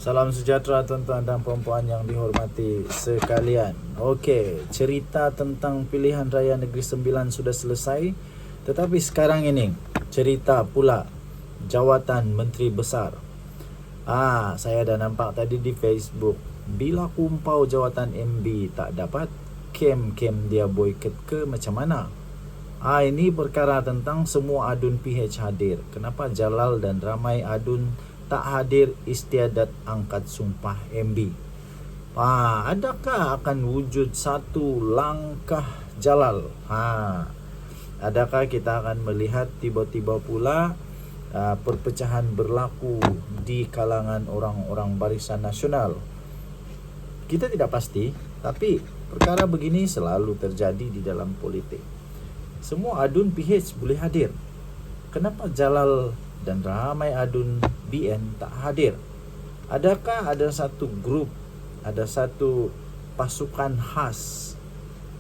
Salam sejahtera tuan-tuan dan puan-puan yang dihormati sekalian. Okey, cerita tentang pilihan raya Negeri Sembilan sudah selesai. Tetapi sekarang ini cerita pula jawatan Menteri Besar. Saya dah nampak tadi di Facebook. Bila kumpau jawatan MB tak dapat, kem dia boycott ke macam mana? Ini perkara tentang semua adun PH hadir. Kenapa Jalal dan ramai adun tak hadir istiadat angkat sumpah MB? Adakah akan wujud satu langkah Jalal? Adakah kita akan melihat tiba-tiba pula perpecahan berlaku di kalangan orang-orang Barisan Nasional? Kita tidak pasti, tapi perkara begini selalu terjadi di dalam politik. Semua adun PH boleh hadir. Kenapa Jalal dan ramai adun BN tak hadir? Adakah ada satu grup, ada satu pasukan khas,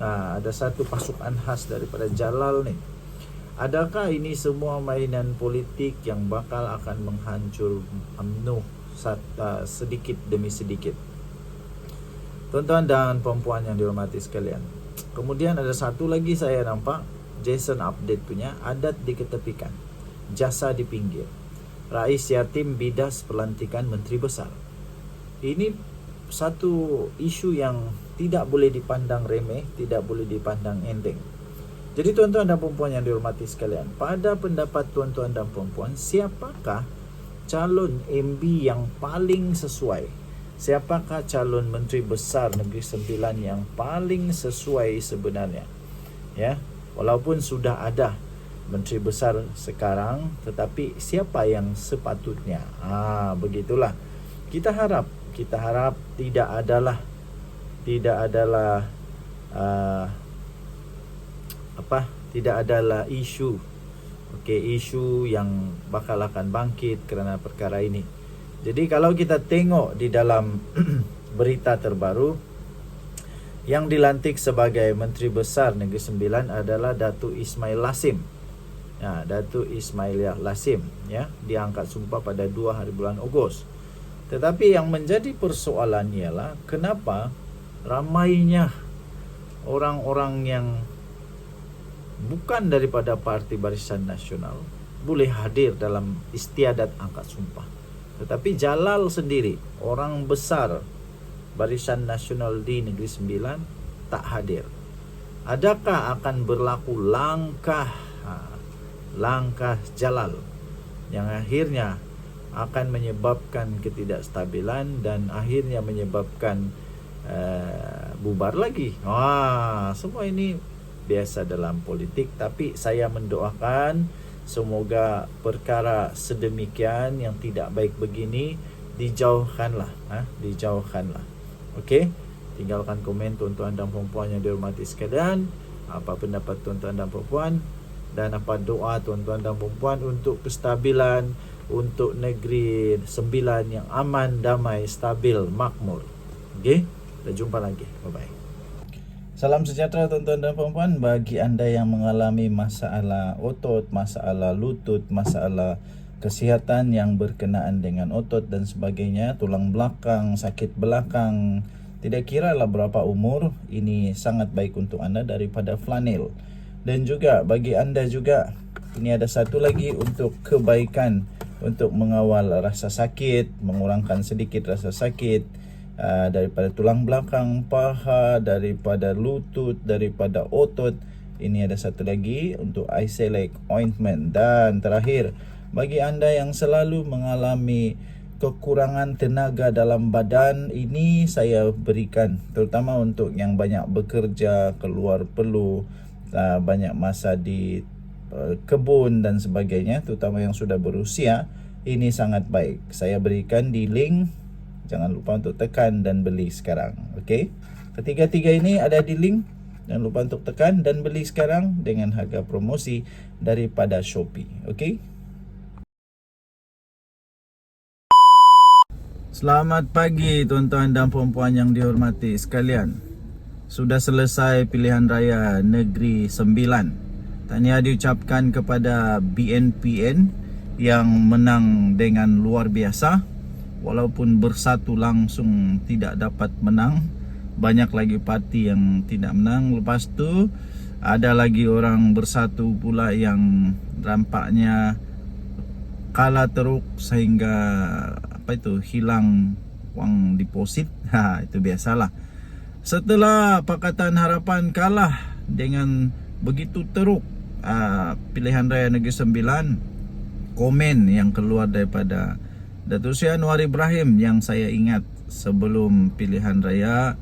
ada satu pasukan khas daripada Jalal ni? Adakah ini semua mainan politik yang bakal akan menghancur UMNO sedikit demi sedikit? Tuan-tuan dan puan-puan yang dihormati sekalian, kemudian ada satu lagi saya nampak Jason update punya, adat diketepikan, jasa di pinggir, Rais Yatim bidas pelantikan Menteri Besar. Ini satu isu yang tidak boleh dipandang remeh, tidak boleh dipandang enteng. Jadi tuan-tuan dan puan-puan yang dihormati sekalian, pada pendapat tuan-tuan dan puan-puan, siapakah calon MB yang paling sesuai? Siapakah calon Menteri Besar Negeri Sembilan yang paling sesuai sebenarnya? Ya, walaupun sudah ada Menteri Besar sekarang, tetapi siapa yang sepatutnya? Begitulah. Kita harap tidak adalah isu isu yang bakal akan bangkit kerana perkara ini. Jadi kalau kita tengok di dalam berita terbaru, yang dilantik sebagai Menteri Besar Negeri Sembilan adalah Datuk Ismail Lasim. Datuk Ismail Lasim, diangkat sumpah pada 2 hari bulan Ogos. Tetapi yang menjadi persoalan ialah kenapa ramainya orang-orang yang bukan daripada Parti Barisan Nasional boleh hadir dalam istiadat angkat sumpah. Tetapi Jalal sendiri, orang besar Barisan Nasional di Negeri Sembilan, tak hadir. Adakah akan berlaku langkah Jalal yang akhirnya akan menyebabkan ketidakstabilan dan akhirnya menyebabkan bubar lagi? Semua ini biasa dalam politik, tapi saya mendoakan semoga perkara sedemikian yang tidak baik begini dijauhkanlah. Okey, tinggalkan komen tuan-tuan dan puan-puan yang dihormati sekalian. Apa pendapat tuan-tuan dan puan-puan, dan apa doa tuan-tuan dan puan-puan untuk kestabilan, untuk Negeri Sembilan yang aman, damai, stabil, makmur. Okey, kita jumpa lagi. Bye-bye. Salam sejahtera tuan-tuan dan puan-puan. Bagi anda yang mengalami masalah otot, masalah lutut, masalah kesihatan yang berkenaan dengan otot dan sebagainya, tulang belakang, sakit belakang, tidak kira lah berapa umur, ini sangat baik untuk anda daripada flanel. Dan juga bagi anda juga, ini ada satu lagi untuk kebaikan, untuk mengawal rasa sakit, mengurangkan sedikit rasa sakit daripada tulang belakang, paha, daripada lutut, daripada otot. Ini ada satu lagi untuk Icelec Ointment. Dan terakhir, bagi anda yang selalu mengalami kekurangan tenaga dalam badan, ini saya berikan terutama untuk yang banyak bekerja, keluar perlu banyak masa di kebun dan sebagainya, terutama yang sudah berusia. Ini sangat baik. Saya berikan di link. Jangan lupa untuk tekan dan beli sekarang. Okey, ketiga-tiga ini ada di link. Jangan lupa untuk tekan dan beli sekarang dengan harga promosi daripada Shopee. Okey, selamat pagi tuan-tuan dan puan-puan yang dihormati sekalian. Sudah selesai pilihan raya Negeri Sembilan. Tahniah diucapkan kepada BNPN yang menang dengan luar biasa. walaupun bersatu langsung tidak dapat menang, banyak lagi parti yang tidak menang. Lepas tu ada lagi orang bersatu pula yang nampaknya kalah teruk sehingga hilang wang deposit. Itu biasalah. Setelah Pakatan Harapan kalah dengan begitu teruk pilihan raya Negeri Sembilan, komen yang keluar daripada Datuk Seri Anwar Ibrahim yang saya ingat sebelum pilihan raya,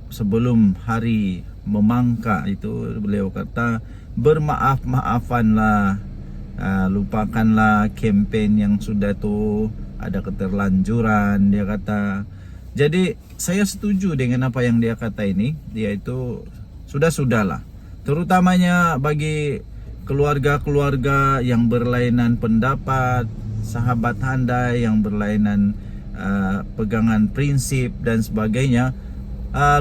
sebelum hari memangka itu, beliau kata bermaaf-maafanlah, lupakanlah kempen yang sudah tu ada keterlanjuran, dia kata. Jadi saya setuju dengan apa yang dia kata ini, yaitu sudah-sudahlah, terutamanya bagi keluarga-keluarga yang berlainan pendapat, sahabat handai yang berlainan pegangan prinsip dan sebagainya.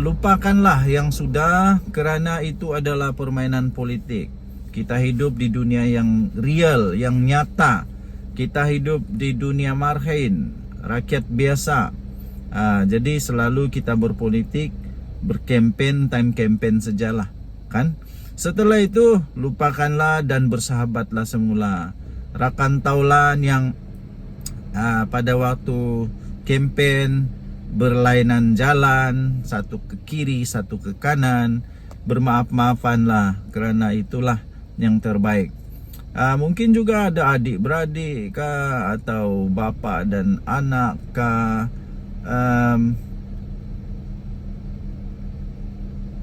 Lupakanlah yang sudah, kerana itu adalah permainan politik. Kita hidup di dunia yang real, yang nyata. Kita hidup di dunia marhain, rakyat biasa. Jadi selalu kita berpolitik, berkempen, time campaign sajalah, kan? Setelah itu lupakanlah dan bersahabatlah semula. Rakan taulan yang pada waktu kempen berlainan jalan, satu ke kiri, satu ke kanan, bermaaf-maafanlah, kerana itulah yang terbaik. Mungkin juga ada adik-beradik kah, atau bapa dan anak kah,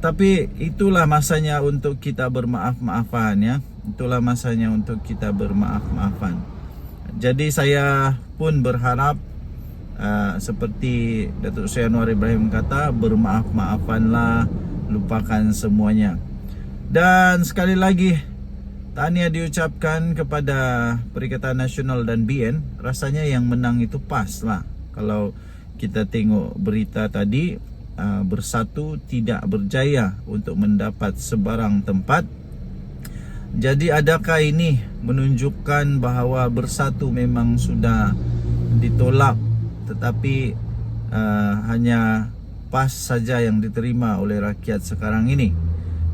tapi itulah masanya untuk kita bermaaf-maafan, ya. Itulah masanya untuk kita bermaaf-maafan. Jadi saya pun berharap seperti Datuk Seri Anwar Ibrahim kata, bermaaf-maafanlah, lupakan semuanya. Dan sekali lagi tahniah diucapkan kepada Perikatan Nasional dan BN. Rasanya yang menang itu pas lah. Kalau kita tengok berita tadi, bersatu tidak berjaya untuk mendapat sebarang tempat. Jadi adakah ini menunjukkan bahawa bersatu memang sudah ditolak, tetapi hanya PAS saja yang diterima oleh rakyat sekarang ini?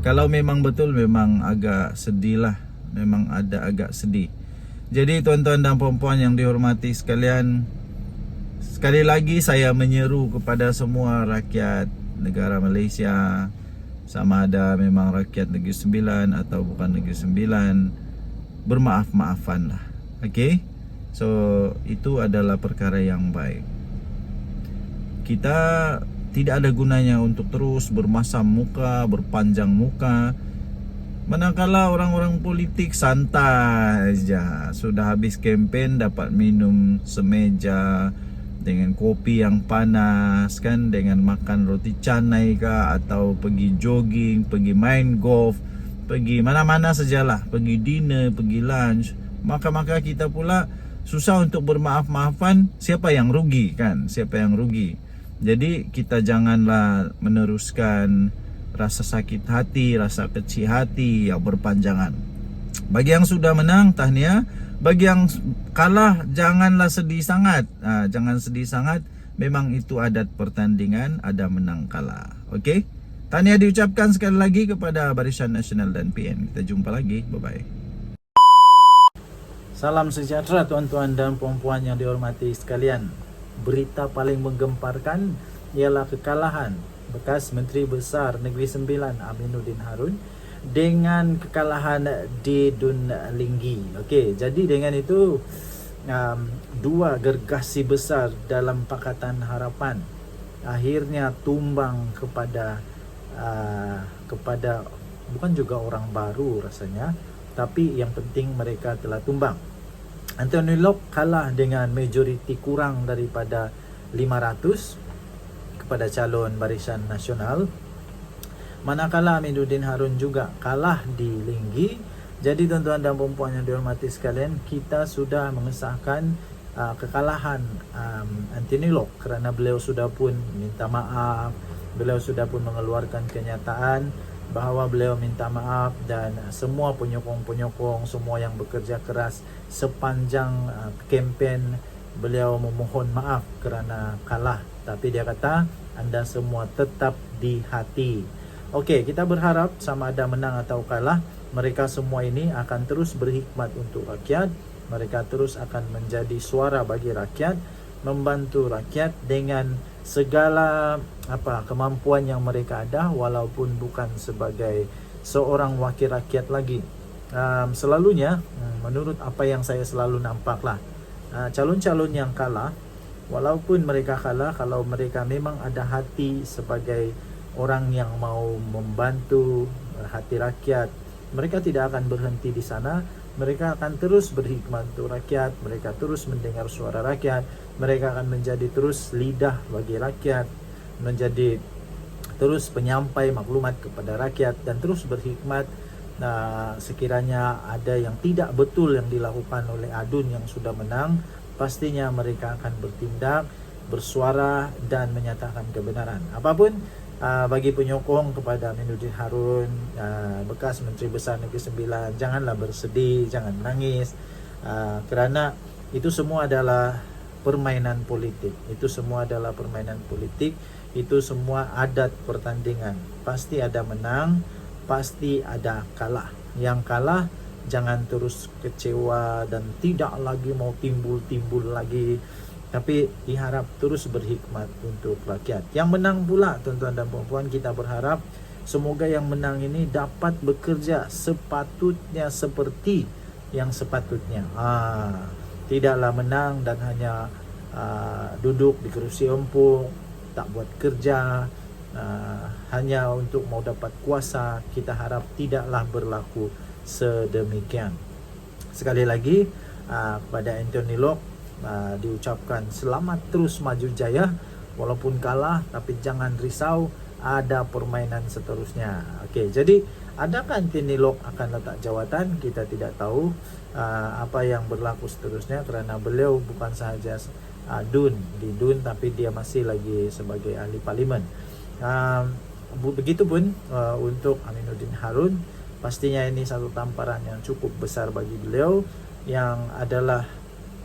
Kalau memang betul, memang agak sedih lah. Memang ada agak sedih. Jadi tuan-tuan dan puan-puan yang dihormati sekalian, sekali lagi saya menyeru kepada semua rakyat negara Malaysia, sama ada memang rakyat Negeri Sembilan atau bukan Negeri Sembilan, bermaaf-maafanlah. Okay? So itu adalah perkara yang baik. Kita tidak ada gunanya untuk terus bermasam muka, berpanjang muka. Manakala orang-orang politik santai saja, sudah habis kempen dapat minum semeja dengan kopi yang panas, kan, dengan makan roti canai kah, atau pergi jogging, pergi main golf, pergi mana-mana sajalah, pergi dinner, pergi lunch. Maka kita pula susah untuk bermaaf-maafan. Siapa yang rugi, kan? Siapa yang rugi? Jadi kita janganlah meneruskan rasa sakit hati, rasa kecil hati yang berpanjangan. Bagi yang sudah menang, tahniah. Bagi yang kalah, janganlah sedih sangat. Jangan sedih sangat. Memang itu adat pertandingan, ada menang kalah. Okey? Tahniah diucapkan sekali lagi kepada Barisan Nasional dan PN. Kita jumpa lagi. Bye-bye. Salam sejahtera tuan-tuan dan puan-puan yang dihormati sekalian. Berita paling menggemparkan ialah kekalahan bekas Menteri Besar Negeri Sembilan Aminuddin Harun dengan kekalahan di Dun Linggi. Okey, jadi dengan itu dua gergasi besar dalam Pakatan Harapan akhirnya tumbang kepada bukan juga orang baru rasanya, tapi yang penting mereka telah tumbang. Anthony Locke kalah dengan majoriti kurang daripada 500 kepada calon Barisan Nasional, manakala Aminuddin Harun juga kalah di Linggi. Jadi tuan-tuan dan puan-puan yang dihormati sekalian, kita sudah mengesahkan kekalahan Anthony Locke kerana beliau sudah pun minta maaf, beliau sudah pun mengeluarkan kenyataan bahawa beliau minta maaf, dan semua penyokong-penyokong, semua yang bekerja keras sepanjang kempen beliau memohon maaf kerana kalah, tapi dia kata anda semua tetap di hati. Okey, kita berharap sama ada menang atau kalah, mereka semua ini akan terus berhikmat untuk rakyat. Mereka terus akan menjadi suara bagi rakyat, membantu rakyat dengan segala kemampuan yang mereka ada, walaupun bukan sebagai seorang wakil rakyat lagi. Selalunya menurut apa yang saya selalu nampaklah, calon-calon yang kalah, walaupun mereka kalah, kalau mereka memang ada hati sebagai orang yang mau membantu hati rakyat, mereka tidak akan berhenti di sana. Mereka akan terus berhikmat untuk rakyat, mereka terus mendengar suara rakyat, mereka akan menjadi terus lidah bagi rakyat, menjadi terus penyampai maklumat kepada rakyat, dan terus berhikmat. Sekiranya ada yang tidak betul yang dilakukan oleh adun yang sudah menang, pastinya mereka akan bertindak, bersuara dan menyatakan kebenaran. Apapun bagi penyokong kepada Aminuddin Harun, bekas Menteri Besar Negeri Sembilan, janganlah bersedih, jangan menangis, kerana itu semua adalah permainan politik. Itu semua adalah permainan politik. Itu semua adat pertandingan. Pasti ada menang, pasti ada kalah. Yang kalah jangan terus kecewa dan tidak lagi mau timbul-timbul lagi, tapi diharap terus berhikmat untuk rakyat. Yang menang pula, tuan-tuan dan puan-puan, kita berharap semoga yang menang ini dapat bekerja sepatutnya seperti yang sepatutnya. Tidaklah menang dan hanya duduk di kerusi empuk, tak buat kerja, hanya untuk mau dapat kuasa. Kita harap tidaklah berlaku sedemikian. Sekali lagi kepada Anthony Locke, diucapkan selamat terus maju jaya, walaupun kalah, tapi jangan risau, ada permainan seterusnya. Okey, jadi adakah Anthony Locke akan letak jawatan? Kita tidak tahu apa yang berlaku seterusnya, kerana beliau bukan sahaja di DUN, tapi dia masih lagi sebagai ahli parlimen. Begitupun untuk Aminuddin Harun, pastinya ini satu tamparan yang cukup besar bagi beliau, yang adalah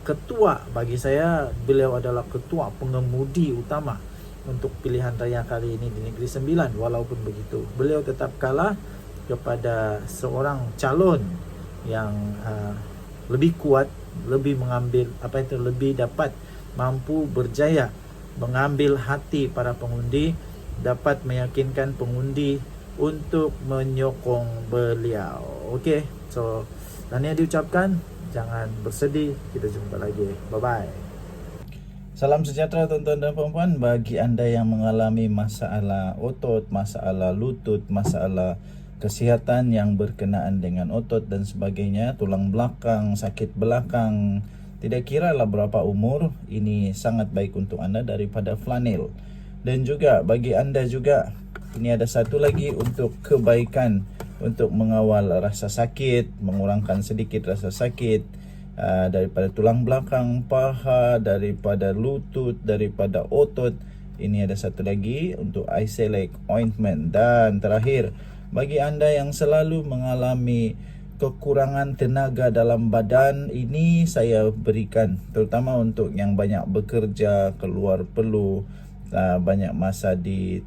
ketua, bagi saya beliau adalah ketua pengemudi utama untuk pilihan raya kali ini di Negeri Sembilan. Walaupun begitu, beliau tetap kalah kepada seorang calon yang lebih kuat, lebih mengambil lebih dapat mampu berjaya mengambil hati para pengundi, dapat meyakinkan pengundi untuk menyokong beliau. Okey, so tahniah diucapkan, jangan bersedih, kita jumpa lagi. Bye-bye. Salam sejahtera tuan-tuan dan puan-puan. Bagi anda yang mengalami masalah otot, masalah lutut, masalah kesihatan yang berkenaan dengan otot dan sebagainya, tulang belakang, sakit belakang, tidak kira lah berapa umur, ini sangat baik untuk anda daripada flanel. Dan juga bagi anda juga, ini ada satu lagi untuk kebaikan, untuk mengawal rasa sakit, mengurangkan sedikit rasa sakit daripada tulang belakang, paha, daripada lutut, daripada otot. Ini ada satu lagi untuk Icelec Ointment. Dan terakhir, bagi anda yang selalu mengalami kekurangan tenaga dalam badan, ini saya berikan terutama untuk yang banyak bekerja, keluar perlu, banyak masa di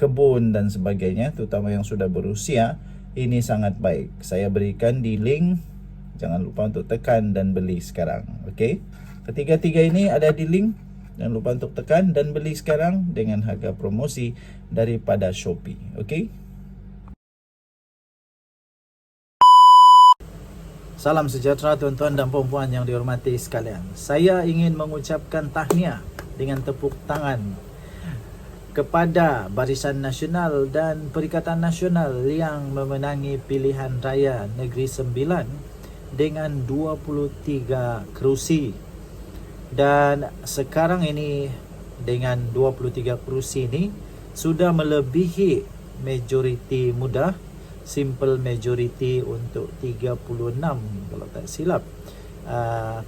kebun dan sebagainya, terutama yang sudah berusia. Ini sangat baik. Saya berikan di link, jangan lupa untuk tekan dan beli sekarang. Okey, ketiga-tiga ini ada di link, jangan lupa untuk tekan dan beli sekarang dengan harga promosi daripada Shopee. Okey, salam sejahtera tuan-tuan dan puan-puan yang dihormati sekalian. Saya ingin mengucapkan tahniah dengan tepuk tangan kepada Barisan Nasional dan Perikatan Nasional yang memenangi pilihan raya Negeri Sembilan dengan 23 kerusi. Dan sekarang ini dengan 23 kerusi ini sudah melebihi majoriti mudah, simple majority untuk 36 kalau tak silap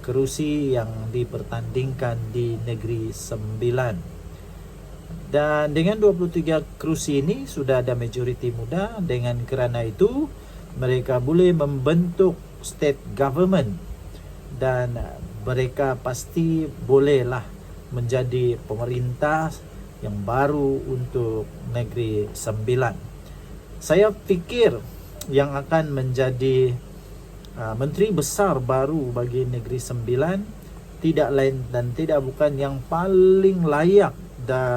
kerusi yang dipertandingkan di Negeri Sembilan. Dan dengan 23 kerusi ini sudah ada majoriti muda. Dengan kerana itu mereka boleh membentuk state government, dan mereka pasti bolehlah menjadi pemerintah yang baru untuk Negeri Sembilan. Saya pikir yang akan menjadi Menteri Besar baru bagi Negeri Sembilan tidak lain dan tidak bukan yang paling layak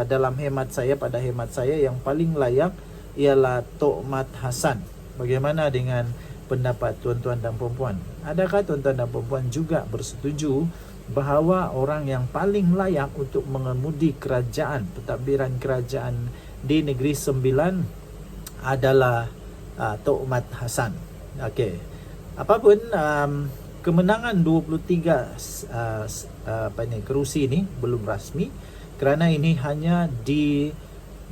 dalam hemat saya, pada hemat saya yang paling layak ialah Tok Mat Hassan. Bagaimana dengan pendapat tuan-tuan dan puan-puan? Adakah tuan-tuan dan puan-puan juga bersetuju bahawa orang yang paling layak untuk mengemudi kerajaan, pentadbiran kerajaan di Negeri Sembilan adalah Tok Mat Hassan? Okey. Apapun kemenangan 23 kerusi ini belum rasmi, kerana ini hanya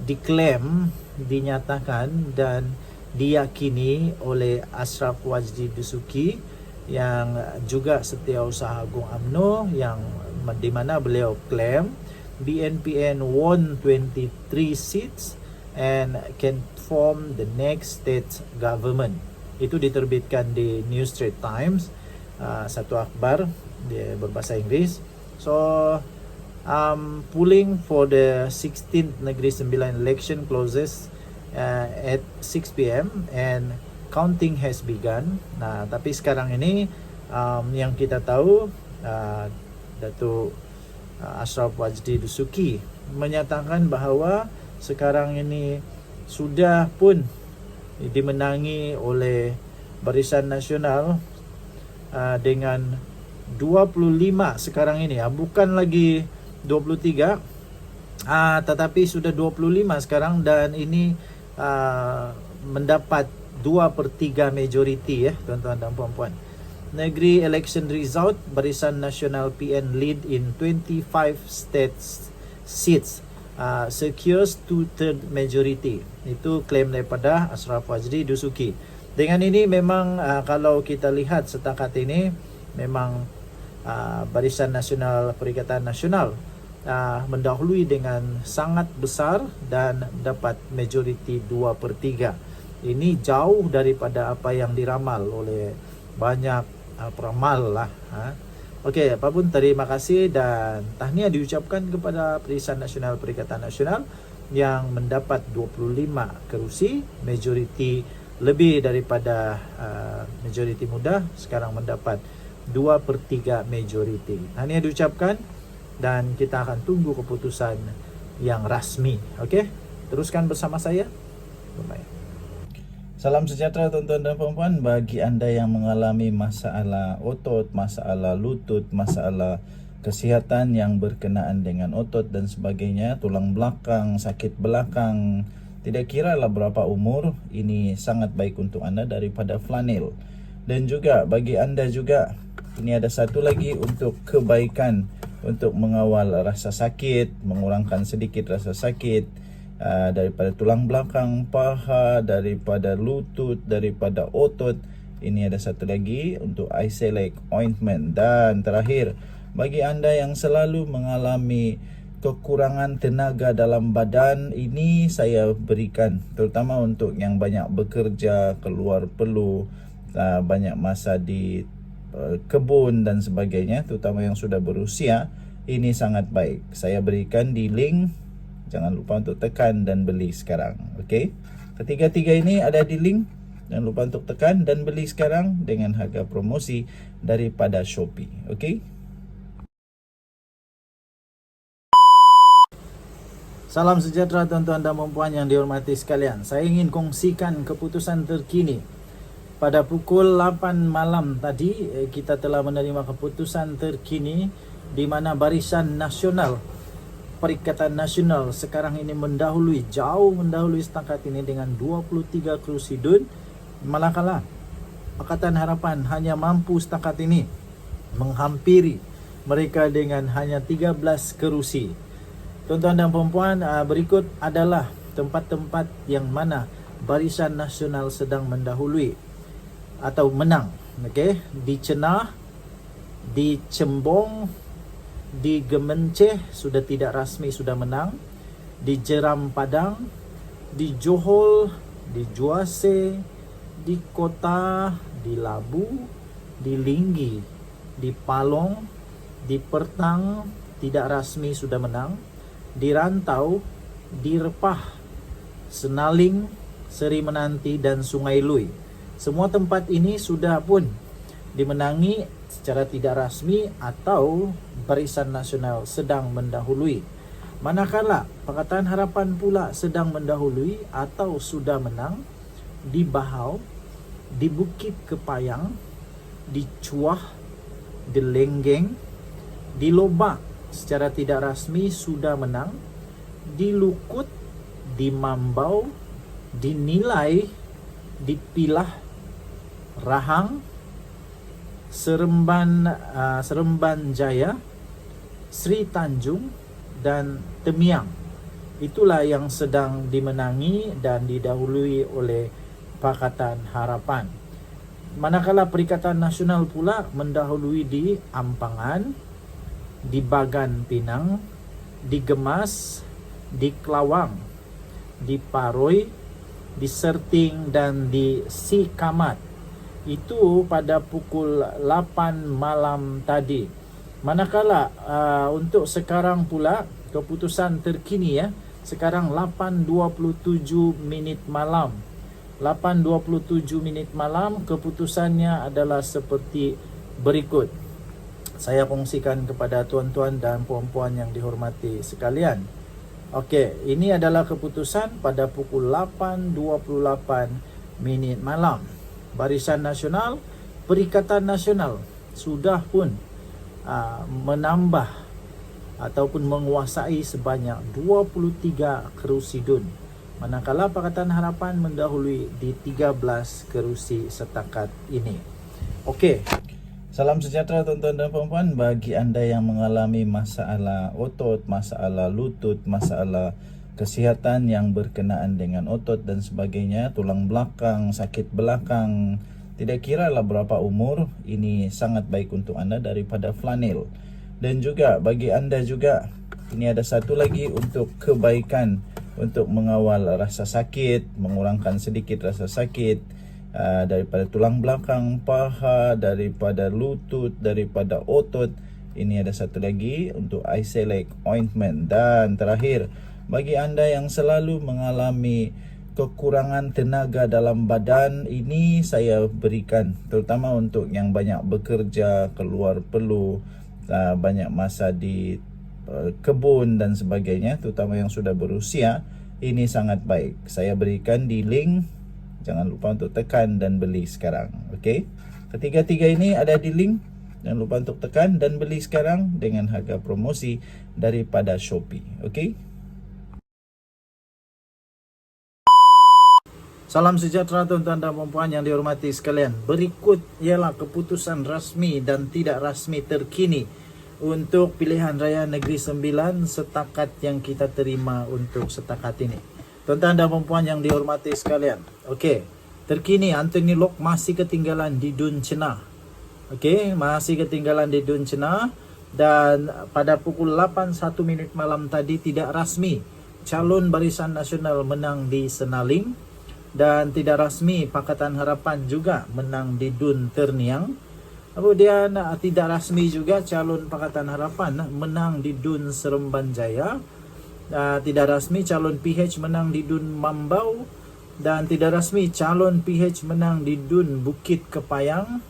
diklaim, dinyatakan dan diyakini oleh Ashraf Wajdi Dusuki yang juga Setiausaha Agung UMNO, yang di mana beliau klaim BNPN won 23 seats and can form the next state government. Itu diterbitkan di New Straits Times, satu akhbar dia berbahasa Inggeris. So polling for the 16th Negeri Sembilan election closes at 6 p.m. and counting has begun. Nah, tapi sekarang ini yang kita tahu, Datuk Ashraf Wajdi Dusuki menyatakan bahawa sekarang ini sudah pun dimenangi oleh Barisan Nasional dengan 25 sekarang ini, bukan lagi 23, tetapi sudah 25 sekarang, dan ini mendapat 2/3 majoriti, tuan-tuan dan puan-puan. Negeri election result, Barisan Nasional PN lead in 25 state seats, secures 2/3 majority. Itu klaim daripada Ashraf Wajdi Dusuki. Dengan ini memang kalau kita lihat setakat ini, memang Barisan Nasional Perikatan Nasional mendahului dengan sangat besar dan dapat majoriti 2/3. Ini jauh daripada apa yang diramal oleh banyak peramal lah. Okey, apapun terima kasih dan tahniah diucapkan kepada Barisan Nasional Perikatan Nasional yang mendapat 25 kerusi, majoriti lebih daripada majoriti mudah, sekarang mendapat 2/3 majoriti. Tahniah diucapkan dan kita akan tunggu keputusan yang rasmi. Okey, teruskan bersama saya. Bye-bye. Salam sejahtera tuan-tuan dan puan-puan. Bagi anda yang mengalami masalah otot, masalah lutut, masalah kesihatan yang berkenaan dengan otot dan sebagainya, tulang belakang, sakit belakang, tidak kira lah berapa umur, ini sangat baik untuk anda daripada flanel. Dan juga bagi anda juga, ini ada satu lagi untuk kebaikan, untuk mengawal rasa sakit, mengurangkan sedikit rasa sakit daripada tulang belakang, paha, daripada lutut, daripada otot. Ini ada satu lagi untuk Icelec ointment. Dan terakhir, bagi anda yang selalu mengalami kekurangan tenaga dalam badan, ini saya berikan terutama untuk yang banyak bekerja, keluar perlu banyak masa di kebun dan sebagainya, terutama yang sudah berusia. Ini sangat baik. Saya berikan di link, jangan lupa untuk tekan dan beli sekarang. Okey, ketiga-tiga ini ada di link, jangan lupa untuk tekan dan beli sekarang dengan harga promosi daripada Shopee. Okey, salam sejahtera tuan-tuan dan puan-puan yang dihormati sekalian. Saya ingin kongsikan keputusan terkini. Pada pukul 8 malam tadi, kita telah menerima keputusan terkini di mana Barisan Nasional Perikatan Nasional sekarang ini jauh mendahului setakat ini dengan 23 kerusi dun. Malakala Pakatan Harapan hanya mampu setakat ini menghampiri mereka dengan hanya 13 kerusi. Tuan-tuan dan puan-puan, berikut adalah tempat-tempat yang mana Barisan Nasional sedang mendahului atau menang. Okey, di Cenah, di Cembong, di Gemenceh sudah tidak rasmi sudah menang, di Jeram Padang, di Johor, di Juase, di Kota, di Labu, di Linggi, di Palong, di Pertang tidak rasmi sudah menang, di Rantau, di Repah, Senaling, Seri Menanti dan Sungai Lui. Semua tempat ini sudah pun dimenangi secara tidak rasmi atau Barisan Nasional sedang mendahului. Manakala Pakatan Harapan pula sedang mendahului atau sudah menang di Bahau, di Bukit Kepayang, di Cuah, di Lenggeng, di Lobak secara tidak rasmi sudah menang, di Lukut, di Mambau, di Nilai, di Pilah, Rahang, Seremban Jaya, Sri Tanjung dan Temiang. Itulah yang sedang dimenangi dan didahului oleh Pakatan Harapan. Manakala Perikatan Nasional pula mendahului di Ampangan, di Bagan Pinang, di Gemas, di Kelawang, di Paroi, di Serting dan di Sikamat. Itu pada pukul 8 malam tadi. Manakala untuk sekarang pula keputusan terkini sekarang 8.27 minit malam. 8.27 minit malam, keputusannya adalah seperti berikut. Saya kongsikan kepada tuan-tuan dan puan-puan yang dihormati sekalian. Okey, ini adalah keputusan pada pukul 8.28 minit malam. Barisan Nasional, Perikatan Nasional sudah pun menambah ataupun menguasai sebanyak 23 kerusi DUN. Manakala Pakatan Harapan mendahului di 13 kerusi setakat ini. Okey. Salam sejahtera tuan-tuan dan puan-puan. Bagi anda yang mengalami masalah otot, masalah lutut, masalah kesihatan yang berkenaan dengan otot dan sebagainya, tulang belakang, sakit belakang, tidak kira lah berapa umur, ini sangat baik untuk anda daripada flanel. Dan juga bagi anda juga, ini ada satu lagi untuk kebaikan, untuk mengawal rasa sakit, mengurangkan sedikit rasa sakit daripada tulang belakang, paha, daripada lutut, daripada otot. Ini ada satu lagi untuk Icelec Ointment. Dan terakhir, bagi anda yang selalu mengalami kekurangan tenaga dalam badan, ini saya berikan terutama untuk yang banyak bekerja, keluar perlu, banyak masa di kebun dan sebagainya, terutama yang sudah berusia. Ini sangat baik. Saya berikan di link, jangan lupa untuk tekan dan beli sekarang. Okey, ketiga-tiga ini ada di link, jangan lupa untuk tekan dan beli sekarang dengan harga promosi daripada Shopee. Okey, salam sejahtera tuan-tuan dan puan-puan yang dihormati sekalian. Berikut ialah keputusan rasmi dan tidak rasmi terkini untuk pilihan raya Negeri Sembilan setakat yang kita terima untuk setakat ini. Tuan-tuan dan puan-puan yang dihormati sekalian. Okey, terkini Anthony Lok masih ketinggalan di DUN Cenah. Okey, masih ketinggalan di DUN Cenah. Dan pada pukul 8.1 minit malam tadi tidak rasmi calon Barisan Nasional menang di Senaling. Dan tidak rasmi Pakatan Harapan juga menang di DUN Terniang. Kemudian tidak rasmi juga calon Pakatan Harapan menang di DUN Seremban Jaya. Tidak rasmi calon PH menang di DUN Mambau. Dan tidak rasmi calon PH menang di DUN Bukit Kepayang.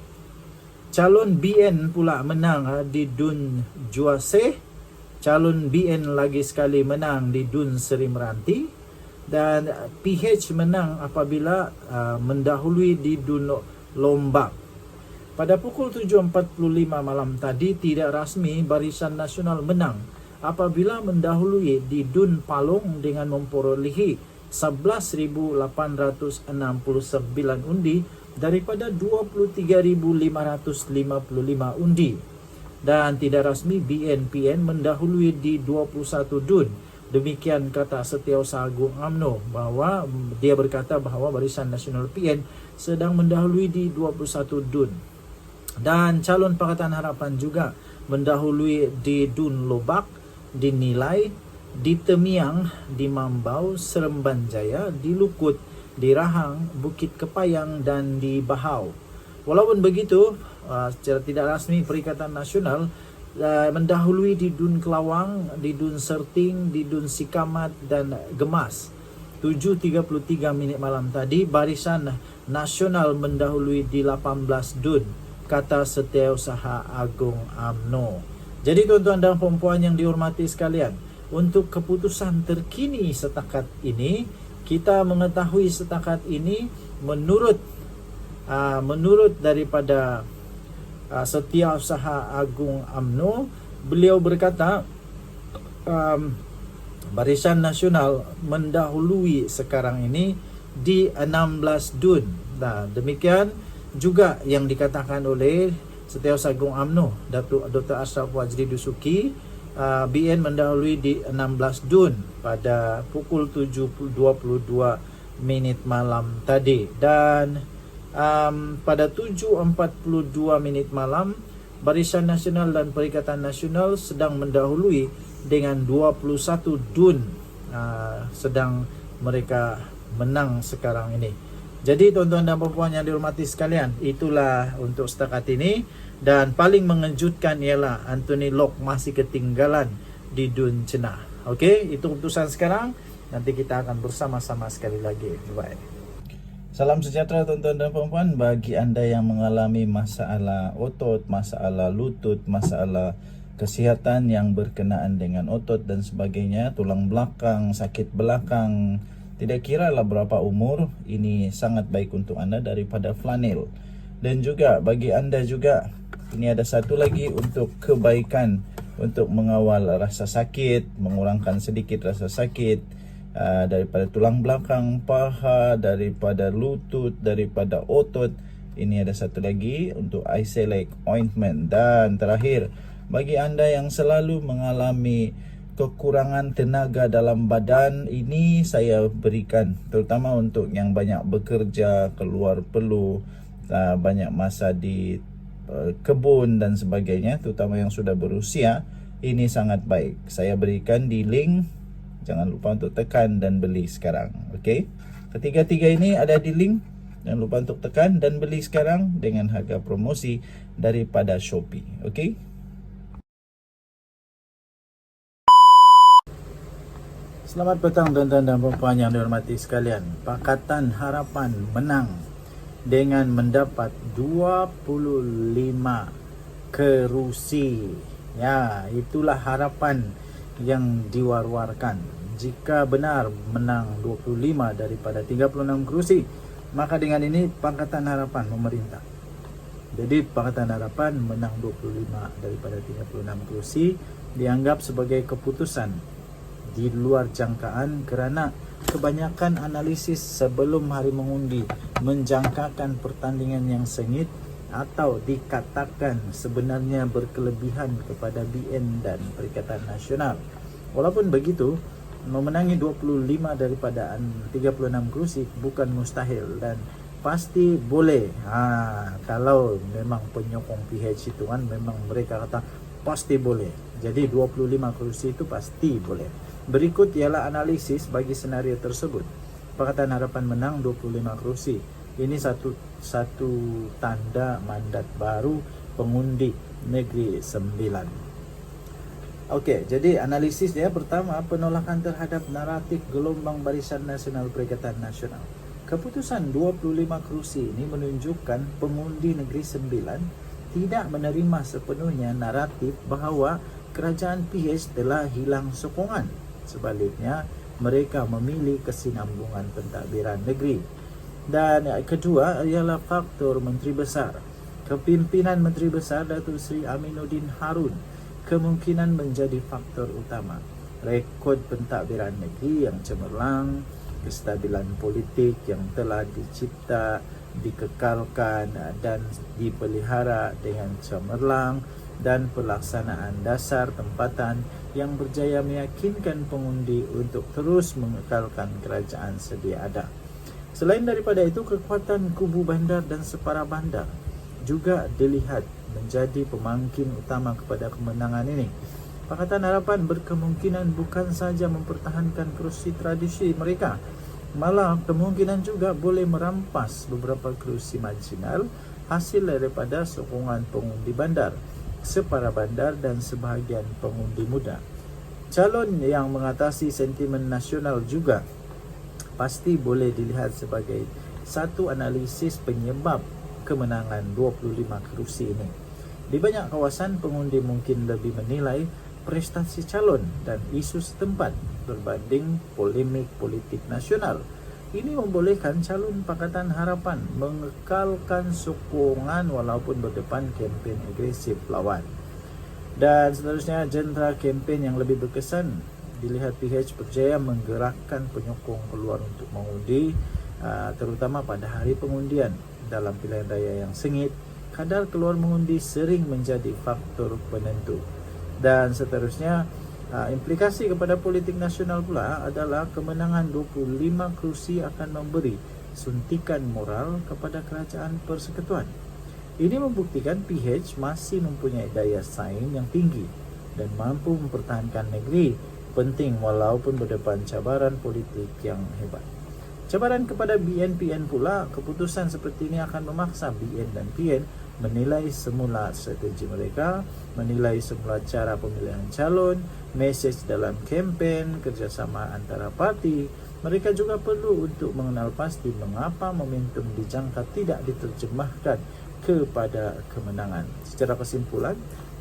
Calon BN pula menang di DUN Juaseh. Calon BN lagi sekali menang di DUN Seri Meranti. Dan PH menang apabila mendahului di DUN Lombak. Pada pukul 7.45 malam tadi tidak rasmi Barisan Nasional menang apabila mendahului di DUN Palong dengan memperolehi 11.869 undi daripada 23.555 undi. Dan tidak rasmi BNPN mendahului di 21 DUN. Demikian kata Setiausaha Agung UMNO, bahwa dia berkata bahawa Barisan Nasional PN sedang mendahului di 21 DUN. Dan calon Pakatan Harapan juga mendahului di DUN Lobak, di Nilai, di Temiang, di Mambau, Seremban Jaya, di Lukut, di Rahang, Bukit Kepayang dan di Bahau. Walaupun begitu, secara tidak rasmi Perikatan Nasional mendahului di Dun Kelawang, di Dun Serting, di Dun Sikamat dan Gemas. 7.33 minit malam tadi, Barisan Nasional mendahului di 18 Dun, kata Setiausaha Agung UMNO. Jadi tuan-tuan dan puan-puan yang dihormati sekalian, untuk keputusan terkini setakat ini, kita mengetahui setakat ini menurut daripada Setiausaha Agung UMNO, beliau berkata Barisan Nasional mendahului sekarang ini di 16 Dun. Nah, demikian juga yang dikatakan oleh Setiausaha Agung UMNO, Datuk Dr. Ashraf Wajdi Dusuki. BN mendahului di 16 Dun pada pukul 7.22 minit malam tadi. Dan pada 7.42 menit malam, Barisan Nasional dan Perikatan Nasional sedang mendahului dengan 21 Dun, sedang mereka menang sekarang ini. Jadi tuan-tuan dan puan-puan yang dihormati sekalian, itulah untuk setakat ini. Dan paling mengejutkan ialah Anthony Lok masih ketinggalan di Dun Cenah. Okey, itu keputusan sekarang. Nanti kita akan bersama-sama sekali lagi. Bye. Salam sejahtera tuan-tuan dan puan-puan. Bagi anda yang mengalami masalah otot, masalah lutut, masalah kesihatan yang berkenaan dengan otot dan sebagainya, tulang belakang, sakit belakang, tidak kira lah berapa umur, ini sangat baik untuk anda daripada Flanel. Dan juga bagi anda juga, ini ada satu lagi untuk kebaikan, untuk mengawal rasa sakit, mengurangkan sedikit rasa sakit daripada tulang belakang, paha, daripada lutut, daripada otot. Ini ada satu lagi untuk Icelec Ointment. Dan terakhir, bagi anda yang selalu mengalami kekurangan tenaga dalam badan, ini saya berikan terutama untuk yang banyak bekerja, keluar perlu, banyak masa di kebun dan sebagainya, terutama yang sudah berusia. Ini sangat baik. Saya berikan di link, jangan lupa untuk tekan dan beli sekarang. Okey, ketiga-tiga ini ada di link, jangan lupa untuk tekan dan beli sekarang dengan harga promosi daripada Shopee. Okey, selamat petang tuan-tuan dan puan-puan yang dihormati sekalian. Pakatan Harapan menang dengan mendapat 25 kerusi. Ya, itulah harapan yang diwar-warkan. Jika benar menang 25 daripada 36 kerusi, maka dengan ini Pakatan Harapan memerintah. Jadi Pakatan Harapan menang 25 daripada 36 kerusi dianggap sebagai keputusan di luar jangkaan kerana kebanyakan analisis sebelum hari mengundi menjangkakan pertandingan yang sengit atau dikatakan sebenarnya berkelebihan kepada BN dan Perikatan Nasional. Walaupun begitu, memenangi 25 daripada 36 kerusi bukan mustahil dan pasti boleh. Kalau memang penyokong PH itu kan memang mereka kata pasti boleh. Jadi 25 kerusi itu pasti boleh. Berikut ialah analisis bagi senario tersebut. Pakatan Harapan menang 25 kerusi. Ini satu tanda mandat baru pengundi Negeri Sembilan. Okey, jadi analisis dia pertama, penolakan terhadap naratif gelombang Barisan Nasional Perikatan Nasional. Keputusan 25 kerusi ini menunjukkan pengundi Negeri Sembilan tidak menerima sepenuhnya naratif bahawa kerajaan PH telah hilang sokongan. Sebaliknya, mereka memilih kesinambungan pentadbiran negeri. Dan kedua ialah faktor Menteri Besar. Kepimpinan Menteri Besar Datuk Seri Aminuddin Harun kemungkinan menjadi faktor utama. Rekod pentadbiran negeri yang cemerlang, kestabilan politik yang telah dicipta, dikekalkan dan dipelihara dengan cemerlang, dan pelaksanaan dasar tempatan yang berjaya meyakinkan pengundi untuk terus mengekalkan kerajaan sedia ada. Selain daripada itu, kekuatan kubu bandar dan separa bandar juga dilihat menjadi pemangkin utama kepada kemenangan ini. Pakatan Harapan berkemungkinan bukan saja mempertahankan kerusi tradisi mereka, malah kemungkinan juga boleh merampas beberapa kerusi marginal hasil daripada sokongan pengundi bandar. separa bandar dan sebahagian pengundi muda. Calon yang mengatasi sentimen nasional juga pasti boleh dilihat sebagai satu analisis penyebab kemenangan 25 kerusi ini. Di banyak kawasan, pengundi mungkin lebih menilai prestasi calon dan isu setempat berbanding polemik politik nasional. Ini membolehkan calon Pakatan Harapan mengekalkan sokongan walaupun berdepan kempen agresif lawan. Dan seterusnya, jentera kempen yang lebih berkesan dilihat PH berjaya menggerakkan penyokong keluar untuk mengundi, terutama pada hari pengundian. Dalam pilihan raya yang sengit, kadar keluar mengundi sering menjadi faktor penentu. Dan seterusnya, implikasi kepada politik nasional pula adalah kemenangan 25 kerusi akan memberi suntikan moral kepada kerajaan persekutuan. Ini membuktikan PH masih mempunyai daya saing yang tinggi dan mampu mempertahankan negeri penting walaupun berdepan cabaran politik yang hebat. Cabaran kepada BN-PN pula, keputusan seperti ini akan memaksa BN dan PN menilai semula strategi mereka, menilai semula cara pemilihan calon, mesej dalam kempen, kerjasama antara parti. Mereka juga perlu untuk mengenal pasti mengapa momentum dijangka tidak diterjemahkan kepada kemenangan. Secara kesimpulan,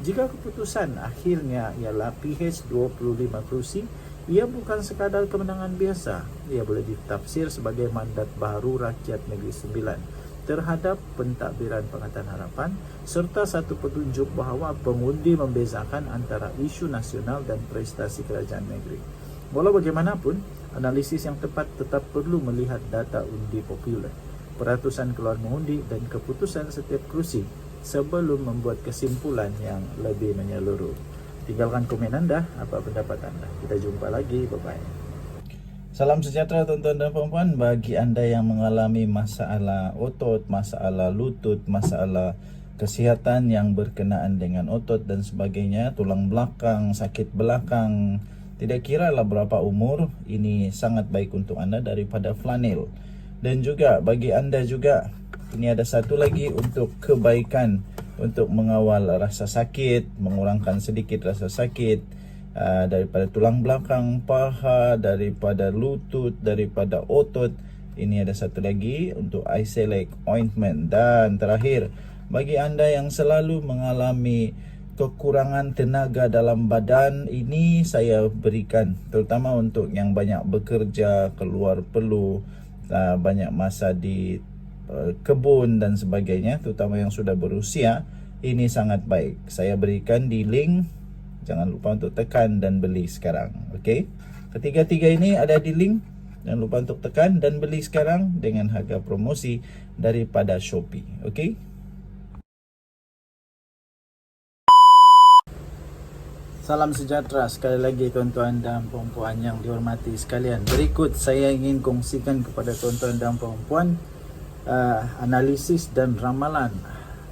jika keputusan akhirnya ialah PH 25 kerusi, ia bukan sekadar kemenangan biasa. Ia boleh ditafsir sebagai mandat baru rakyat Negeri Sembilan terhadap pentadbiran Pakatan Harapan serta satu petunjuk bahawa pengundi membezakan antara isu nasional dan prestasi kerajaan negeri. Walau bagaimanapun, analisis yang tepat tetap perlu melihat data undi popular, peratusan keluar mengundi dan keputusan setiap kerusi sebelum membuat kesimpulan yang lebih menyeluruh. Tinggalkan komen anda, apa pendapat anda. Kita jumpa lagi, bye-bye. Salam sejahtera tuan-tuan dan puan-puan. Bagi anda yang mengalami masalah otot, masalah lutut, masalah kesihatan yang berkenaan dengan otot dan sebagainya, tulang belakang, sakit belakang, tidak kira lah berapa umur, ini sangat baik untuk anda daripada flanel. Dan juga bagi anda juga, ini ada satu lagi untuk kebaikan, untuk mengawal rasa sakit, mengurangkan sedikit rasa sakit daripada tulang belakang, paha, daripada lutut, daripada otot. Ini ada satu lagi untuk Icelec Ointment. Dan terakhir, bagi anda yang selalu mengalami kekurangan tenaga dalam badan, ini saya berikan terutama untuk yang banyak bekerja, keluar perlu, banyak masa di kebun dan sebagainya, terutama yang sudah berusia. Ini sangat baik. Saya berikan di link. Jangan lupa untuk tekan dan beli sekarang. Okey. Ketiga-tiga ini ada di link. Jangan lupa untuk tekan dan beli sekarang dengan harga promosi daripada Shopee. Okey. Salam sejahtera sekali lagi tuan-tuan dan puan-puan yang dihormati sekalian. Berikut saya ingin kongsikan kepada tuan-tuan dan puan-puan analisis dan ramalan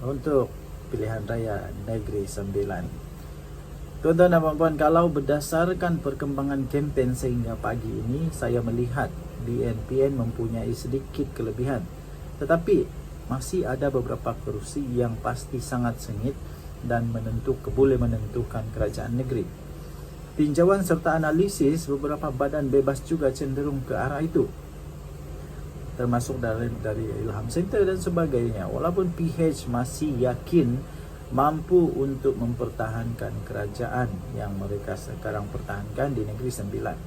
untuk pilihan raya Negeri Sembilan. Tuan-tuan dan puan-puan, kalau berdasarkan perkembangan kempen sehingga pagi ini, saya melihat BN-PN mempunyai sedikit kelebihan. Tetapi masih ada beberapa kerusi yang pasti sangat sengit dan boleh menentukan kerajaan negeri. Tinjauan serta analisis beberapa badan bebas juga cenderung ke arah itu, termasuk dari Ilham Center dan sebagainya. Walaupun PH masih yakin mampu untuk mempertahankan kerajaan yang mereka sekarang pertahankan di Negeri Sembilan.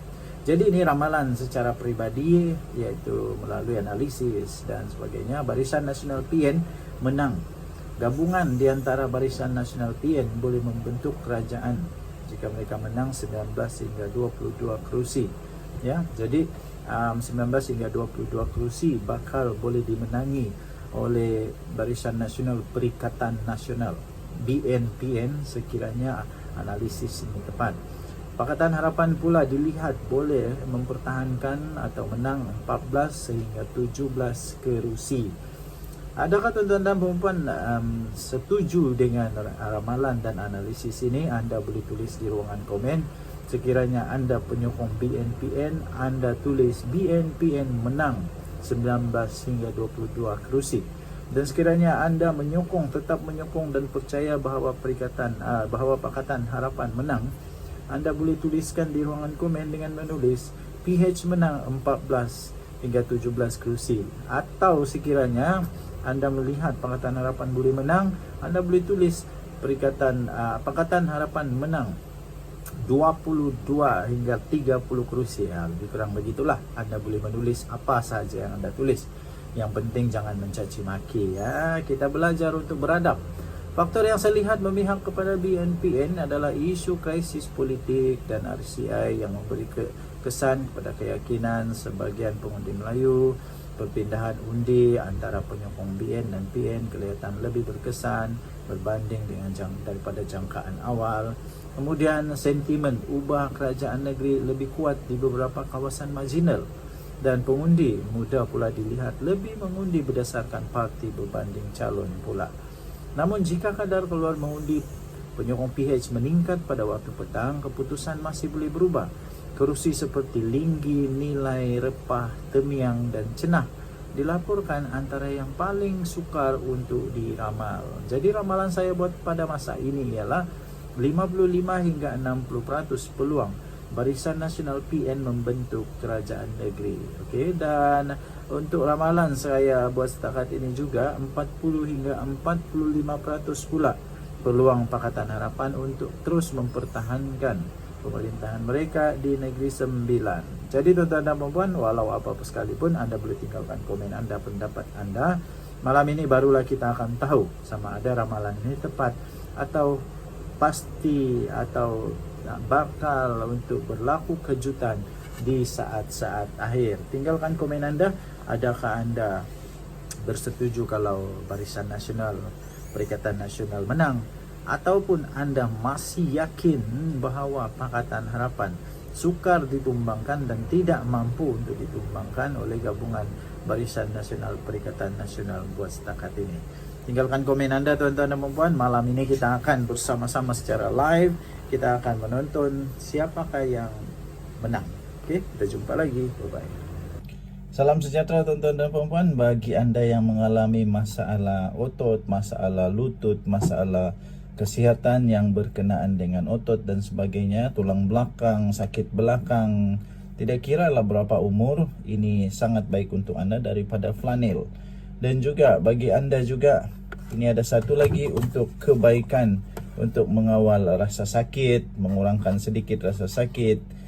Jadi ini ramalan secara peribadi, iaitu melalui analisis dan sebagainya. Barisan Nasional PN menang. Gabungan di antara Barisan Nasional PN boleh membentuk kerajaan jika mereka menang 19 hingga 22 kerusi. Ya, jadi 19 hingga 22 kerusi bakal boleh dimenangi oleh Barisan Nasional Perikatan Nasional BN-PN sekiranya analisis ini tepat. Pakatan Harapan pula dilihat boleh mempertahankan atau menang 14 sehingga 17 kerusi. Adakah tuan-tuan dan puan-puan setuju dengan ramalan dan analisis ini? Anda boleh tulis di ruangan komen. Sekiranya anda penyokong BN-PN, anda tulis BN-PN menang 19 hingga 22 kerusi. Dan sekiranya anda tetap menyokong dan percaya bahawa Pakatan Harapan menang, anda boleh tuliskan di ruangan komen dengan menulis PH menang 14 hingga 17 kerusi. Atau sekiranya anda melihat Pakatan Harapan boleh menang, anda boleh tulis Pakatan Harapan menang 22 hingga 30 kerusi. Lebih kurang begitulah. Anda boleh menulis apa saja yang anda tulis. Yang penting jangan mencaci maki ya. Kita belajar untuk beradab. Faktor yang saya lihat memihak kepada BNPN adalah isu krisis politik dan RCI yang memberi kesan kepada keyakinan sebagian pengundi Melayu. Perpindahan undi antara penyokong BN dan PN kelihatan lebih berkesan berbanding daripada jangkaan awal. Kemudian sentimen ubah kerajaan negeri lebih kuat di beberapa kawasan marginal. Dan pengundi muda pula dilihat lebih mengundi berdasarkan parti berbanding calon pula. Namun jika kadar keluar mengundi penyokong PH meningkat pada waktu petang, keputusan masih boleh berubah. Kerusi seperti Linggi, Nilai, Repah, Temiang dan Cenah dilaporkan antara yang paling sukar untuk diramal. Jadi ramalan saya buat pada masa ini ialah 55 hingga 60% peluang Barisan Nasional PN membentuk kerajaan negeri. Okey, dan untuk ramalan saya buat setakat ini juga 40 hingga 45% pula peluang Pakatan Harapan untuk terus mempertahankan pemerintahan mereka di Negeri Sembilan. Jadi tuan-tuan dan puan, walau apa-apa sekalipun, anda boleh tinggalkan komen anda, pendapat anda. Malam ini barulah kita akan tahu sama ada ramalan ini tepat atau pasti atau bakal untuk berlaku kejutan di saat-saat akhir. Tinggalkan komen anda. Adakah anda bersetuju kalau Barisan Nasional, Perikatan Nasional menang, ataupun anda masih yakin bahawa Pakatan Harapan sukar ditumbangkan dan tidak mampu untuk ditumbangkan oleh gabungan Barisan Nasional, Perikatan Nasional buat setakat ini? Tinggalkan komen anda tuan-tuan dan puan. Malam ini kita akan bersama-sama secara live. Kita akan menonton siapakah yang menang. Okey, kita jumpa lagi. Bye-bye. Salam sejahtera tuan-tuan dan puan-puan. Bagi anda yang mengalami masalah otot, masalah lutut, masalah kesihatan yang berkenaan dengan otot dan sebagainya, tulang belakang, sakit belakang, tidak kira lah berapa umur, ini sangat baik untuk anda daripada flanel. Dan juga bagi anda juga, ini ada satu lagi untuk kebaikan, untuk mengawal rasa sakit, mengurangkan sedikit rasa sakit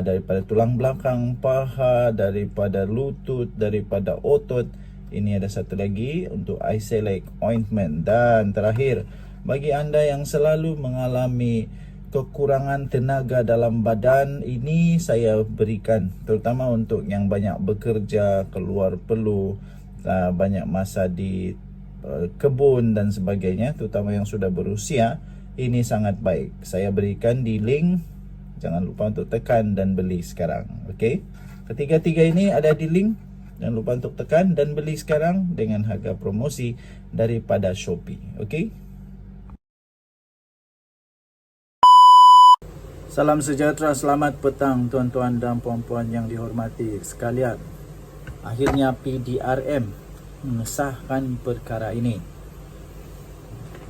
daripada tulang belakang, paha, daripada lutut, daripada otot. Ini ada satu lagi untuk Icelec Ointment. Dan terakhir, bagi anda yang selalu mengalami kekurangan tenaga dalam badan, ini saya berikan terutama untuk yang banyak bekerja, keluar perlu, banyak masa di kebun dan sebagainya, terutama yang sudah berusia. Ini sangat baik. Saya berikan di link. Jangan lupa untuk tekan dan beli sekarang. Okey, ketiga-tiga ini ada di link. Jangan lupa untuk tekan dan beli sekarang dengan harga promosi daripada Shopee. Okey, salam sejahtera, selamat petang tuan-tuan dan puan-puan yang dihormati sekalian. Akhirnya PDRM mengesahkan perkara ini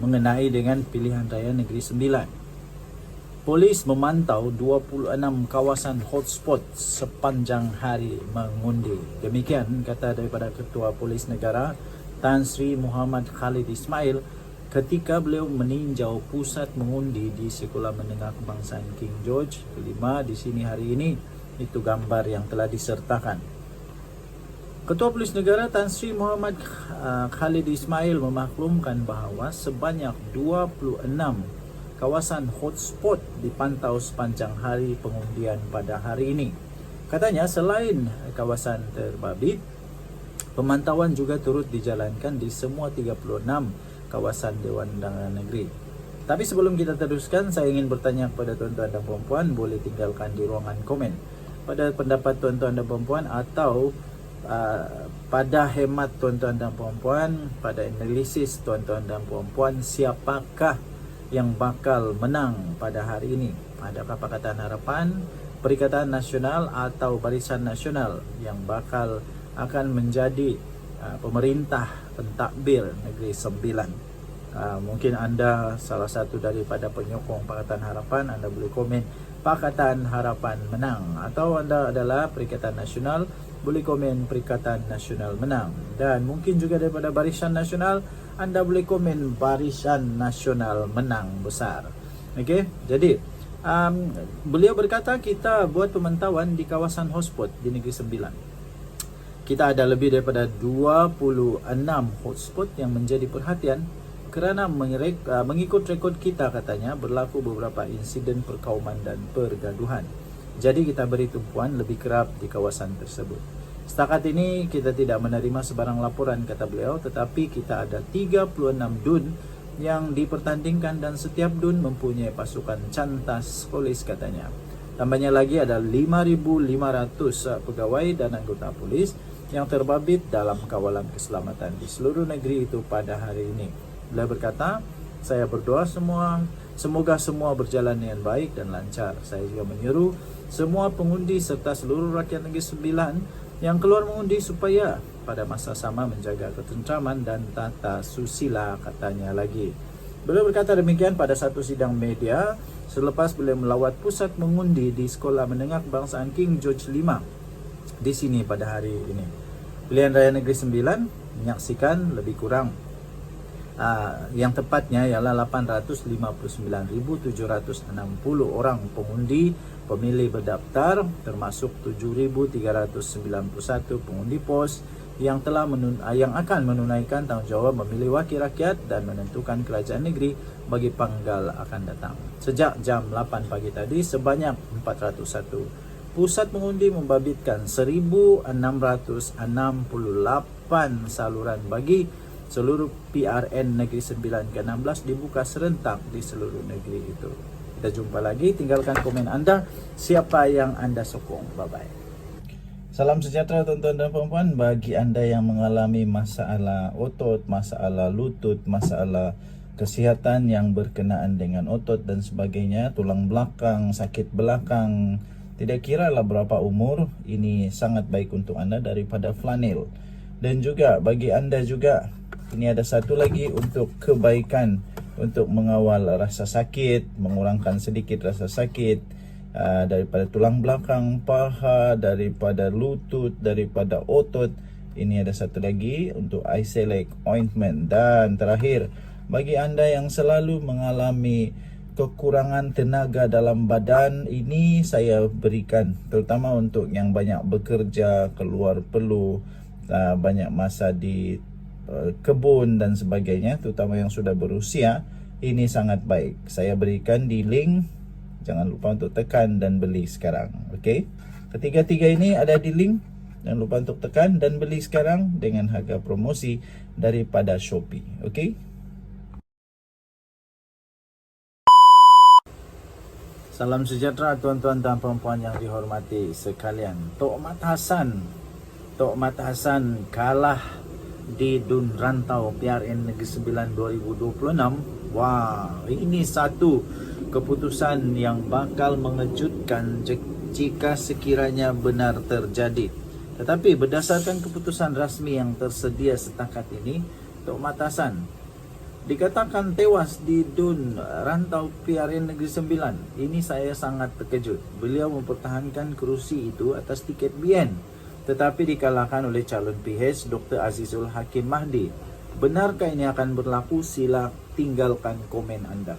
mengenai dengan pilihan raya Negeri Sembilan. Polis memantau 26 kawasan hotspot sepanjang hari mengundi. Demikian kata daripada Ketua Polis Negara Tan Sri Muhammad Khalid Ismail ketika beliau meninjau pusat mengundi di Sekolah Menengah Kebangsaan King George kelima di sini hari ini. Itu gambar yang telah disertakan. Ketua Polis Negara Tan Sri Muhammad Khalid Ismail memaklumkan bahawa sebanyak 26 kawasan hotspot dipantau sepanjang hari pengundian pada hari ini. Katanya selain kawasan terbabit, pemantauan juga turut dijalankan di semua 36 kawasan Dewan Undangan Negeri. Tapi sebelum kita teruskan, saya ingin bertanya kepada tuan-tuan dan puan-puan, boleh tinggalkan di ruangan komen pada pendapat tuan-tuan dan puan-puan atau pada hemat tuan-tuan dan puan-puan, pada analisis tuan-tuan dan puan-puan, siapakah yang bakal menang pada hari ini? Adakah Pakatan Harapan, Perikatan Nasional atau Barisan Nasional yang bakal akan menjadi pemerintah pentadbir Negeri Sembilan. Mungkin anda salah satu daripada penyokong Pakatan Harapan, anda boleh komen Pakatan Harapan menang, atau anda adalah Perikatan Nasional, boleh komen Perikatan Nasional menang. Dan mungkin juga daripada Barisan Nasional, anda boleh komen Barisan Nasional menang besar. Okey, jadi beliau berkata kita buat pemantauan di kawasan hotspot di Negeri Sembilan. Kita ada lebih daripada 26 hotspot yang menjadi perhatian kerana mengikut rekod kita, katanya berlaku beberapa insiden perkauman dan pergaduhan. Jadi kita beri tumpuan lebih kerap di kawasan tersebut. Setakat ini kita tidak menerima sebarang laporan, kata beliau, tetapi kita ada 36 dun yang dipertandingkan dan setiap dun mempunyai pasukan cantas polis, katanya. Tambahnya lagi ada 5,500 pegawai dan anggota polis yang terbabit dalam kawalan keselamatan di seluruh negeri itu pada hari ini. Beliau berkata, saya berdoa semoga semua berjalan dengan baik dan lancar. Saya juga menyuruh semua pengundi serta seluruh rakyat Negeri Sembilan yang keluar mengundi supaya pada masa sama menjaga ketentraman dan tata susila, katanya lagi. Beliau berkata demikian pada satu sidang media selepas beliau melawat pusat mengundi di Sekolah Menengah Kebangsaan King George V di sini pada hari ini. Pilihan Raya Negeri Sembilan menyaksikan lebih kurang yang tepatnya ialah 859,760 orang pengundi pemilih berdaftar, termasuk 7,391 pengundi pos yang akan menunaikan tanggungjawab memilih wakil rakyat dan menentukan kerajaan negeri bagi penggal akan datang. Sejak jam 8 pagi tadi, sebanyak 401 pusat mengundi membabitkan 1,668 saluran bagi seluruh PRN Negeri Sembilan ke-16 dibuka serentak di seluruh negeri itu. Kita jumpa lagi, tinggalkan komen anda, siapa yang anda sokong. Bye-bye. Salam sejahtera tuan-tuan dan puan-puan. Bagi anda yang mengalami masalah otot, masalah lutut, masalah kesihatan yang berkenaan dengan otot dan sebagainya, tulang belakang, sakit belakang, tidak kira lah berapa umur, ini sangat baik untuk anda daripada flanel. Dan juga bagi anda juga, ini ada satu lagi untuk kebaikan, untuk mengawal rasa sakit, mengurangkan sedikit rasa sakit daripada tulang belakang, paha, daripada lutut, daripada otot. Ini ada satu lagi untuk Icelec Ointment. Dan terakhir, bagi anda yang selalu mengalami kekurangan tenaga dalam badan, ini saya berikan terutama untuk yang banyak bekerja, keluar perlu, banyak masa di kebun dan sebagainya, terutama yang sudah berusia, ini sangat baik. Saya berikan di link, jangan lupa untuk tekan dan beli sekarang. Okey, ketiga-tiga ini ada di link, jangan lupa untuk tekan dan beli sekarang dengan harga promosi daripada Shopee. Okey, salam sejahtera tuan-tuan dan puan-puan yang dihormati sekalian. Tok Mat Hassan kalah di Dun Rantau PRN Negeri Sembilan 2026. Wah, ini satu keputusan yang bakal mengejutkan jika sekiranya benar terjadi. Tetapi berdasarkan keputusan rasmi yang tersedia setakat ini, Tok Mat Hassan dikatakan tewas di Dun Rantau PRN Negeri Sembilan. Ini saya sangat terkejut. Beliau mempertahankan kerusi itu atas tiket BN, tetapi dikalahkan oleh calon PH Dr. Azizul Hakim Mahdi. Benarkah ini akan berlaku? Sila tinggalkan komen anda.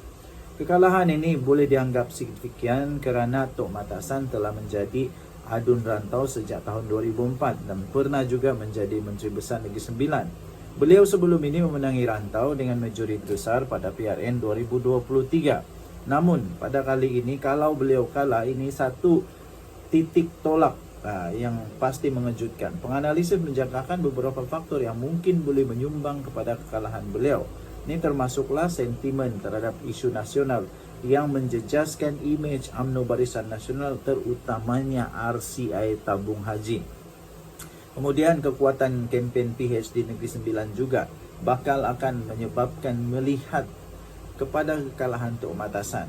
Kekalahan ini boleh dianggap signifikan kerana Tok Mat Hassan telah menjadi Adun Rantau sejak tahun 2004 dan pernah juga menjadi Menteri Besar Negeri Sembilan. Beliau sebelum ini memenangi Rantau dengan majoriti besar pada PRN 2023. Namun pada kali ini kalau beliau kalah, ini satu titik tolak yang pasti mengejutkan. Penganalisis menjangkakan beberapa faktor yang mungkin boleh menyumbang kepada kekalahan beliau. Ini termasuklah sentimen terhadap isu nasional yang menjejaskan imej UMNO Barisan Nasional, terutamanya RCI Tabung Haji. Kemudian kekuatan kempen PH di Negeri Sembilan juga bakal akan menyebabkan melihat kepada kekalahan Tok Mat Hassan.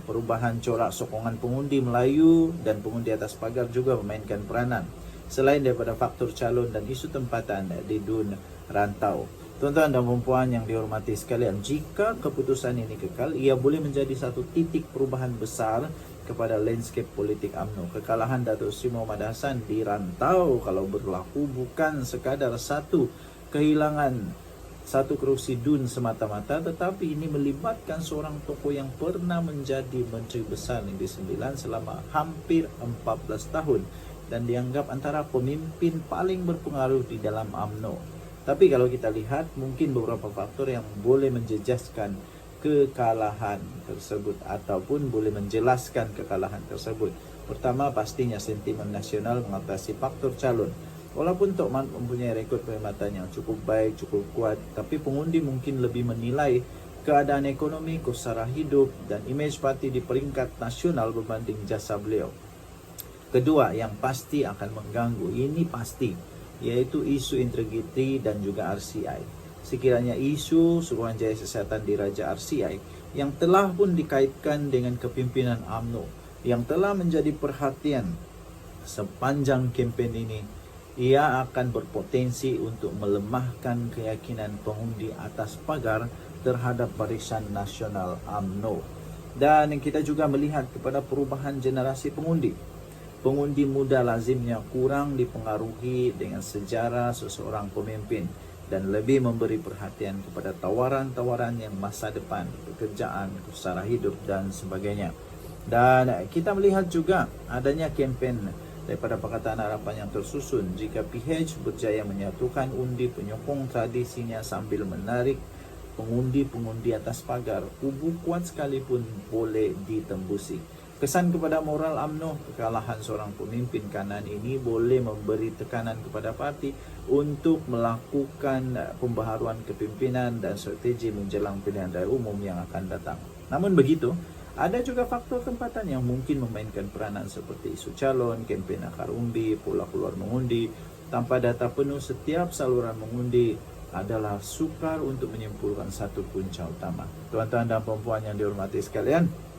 Perubahan corak sokongan pengundi Melayu dan pengundi atas pagar juga memainkan peranan, selain daripada faktor calon dan isu tempatan di Dun Rantau. Tuan-tuan dan puan yang dihormati sekalian, jika keputusan ini kekal, ia boleh menjadi satu titik perubahan besar kepada landscape politik UMNO. Kekalahan Datuk Seri Mohamed Hassan di rantau kalau berlaku bukan sekadar kehilangan satu kerusi DUN semata-mata, tetapi ini melibatkan seorang tokoh yang pernah menjadi Menteri Besar Negeri Sembilan selama hampir 14 tahun dan dianggap antara pemimpin paling berpengaruh di dalam UMNO. Tapi kalau kita lihat, mungkin beberapa faktor yang boleh menjejaskan kekalahan tersebut ataupun boleh menjelaskan kekalahan tersebut. Pertama, pastinya sentimen nasional mengatasi faktor calon. Walaupun Tok Mat mempunyai rekod perkhidmatan yang cukup baik, cukup kuat, tapi pengundi mungkin lebih menilai keadaan ekonomi, kos sara hidup dan imej parti di peringkat nasional berbanding jasa beliau. Kedua, yang pasti akan mengganggu, ini pasti, yaitu isu integriti dan juga RCI. Sekiranya isu Suruhanjaya Kesihatan Diraja RCI yang telah pun dikaitkan dengan kepimpinan UMNO, yang telah menjadi perhatian sepanjang kempen ini, ia akan berpotensi untuk melemahkan keyakinan pengundi atas pagar terhadap Barisan Nasional UMNO. Dan kita juga melihat kepada perubahan generasi pengundi. Pengundi muda lazimnya kurang dipengaruhi dengan sejarah seseorang pemimpin dan lebih memberi perhatian kepada tawaran-tawaran yang masa depan, pekerjaan, usaha hidup dan sebagainya. Dan kita melihat juga adanya kempen daripada Pakatan Harapan yang tersusun jika PH berjaya menyatukan undi penyokong tradisinya sambil menarik pengundi-pengundi atas pagar, kubu kuat sekalipun boleh ditembusi. Kesan kepada moral UMNO, kekalahan seorang pemimpin kanan ini boleh memberi tekanan kepada parti untuk melakukan pembaharuan kepimpinan dan strategi menjelang pilihan raya umum yang akan datang. Namun begitu, ada juga faktor tempatan yang mungkin memainkan peranan seperti isu calon, kempen akar umbi, pola keluar mengundi. Tanpa data penuh setiap saluran mengundi adalah sukar untuk menyimpulkan satu punca utama. Tuan-tuan dan puan yang dihormati sekalian,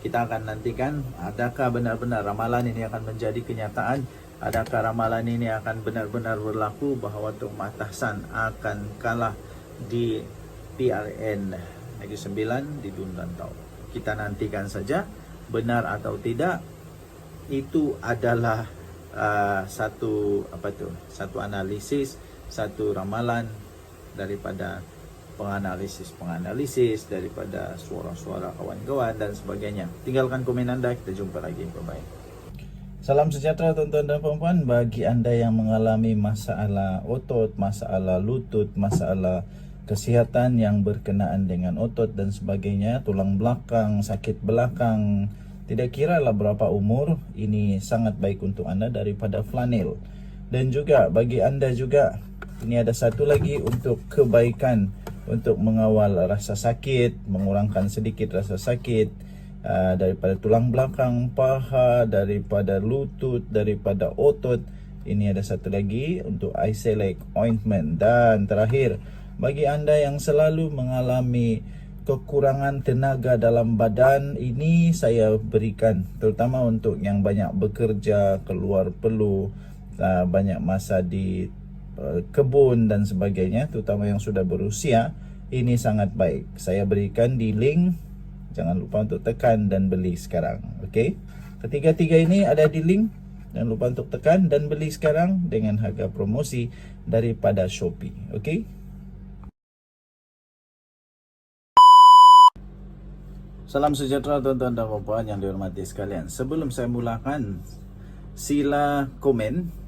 kita akan nantikan adakah benar-benar ramalan ini akan menjadi kenyataan, adakah ramalan ini akan benar-benar berlaku bahawa Tok Mat Hassan akan kalah di PRN Negeri Sembilan di DUN Rantau. Kita nantikan saja, benar atau tidak, itu adalah satu analisis, satu ramalan daripada penganalisis daripada suara-suara kawan-kawan dan sebagainya. Tinggalkan komen anda, kita jumpa lagi. Bye-bye. Salam sejahtera tuan-tuan dan puan-puan. Bagi anda yang mengalami masalah otot, masalah lutut, masalah kesihatan yang berkenaan dengan otot dan sebagainya, tulang belakang, sakit belakang, tidak kira lah berapa umur, ini sangat baik untuk anda daripada flanel. Dan juga bagi anda juga, ini ada satu lagi untuk kebaikan, untuk mengawal rasa sakit, mengurangkan sedikit rasa sakit daripada tulang belakang, paha, daripada lutut, daripada otot. Ini ada satu lagi untuk Icelec Ointment. Dan terakhir, bagi anda yang selalu mengalami kekurangan tenaga dalam badan, ini saya berikan terutama untuk yang banyak bekerja, keluar perlu, banyak masa di kebun dan sebagainya, terutama yang sudah berusia. Ini sangat baik. Saya berikan di link, jangan lupa untuk tekan dan beli sekarang. Okey, ketiga-tiga ini ada di link, jangan lupa untuk tekan dan beli sekarang dengan harga promosi daripada Shopee. Okey, salam sejahtera tuan-tuan dan puan yang dihormati sekalian. Sebelum saya mulakan, sila komen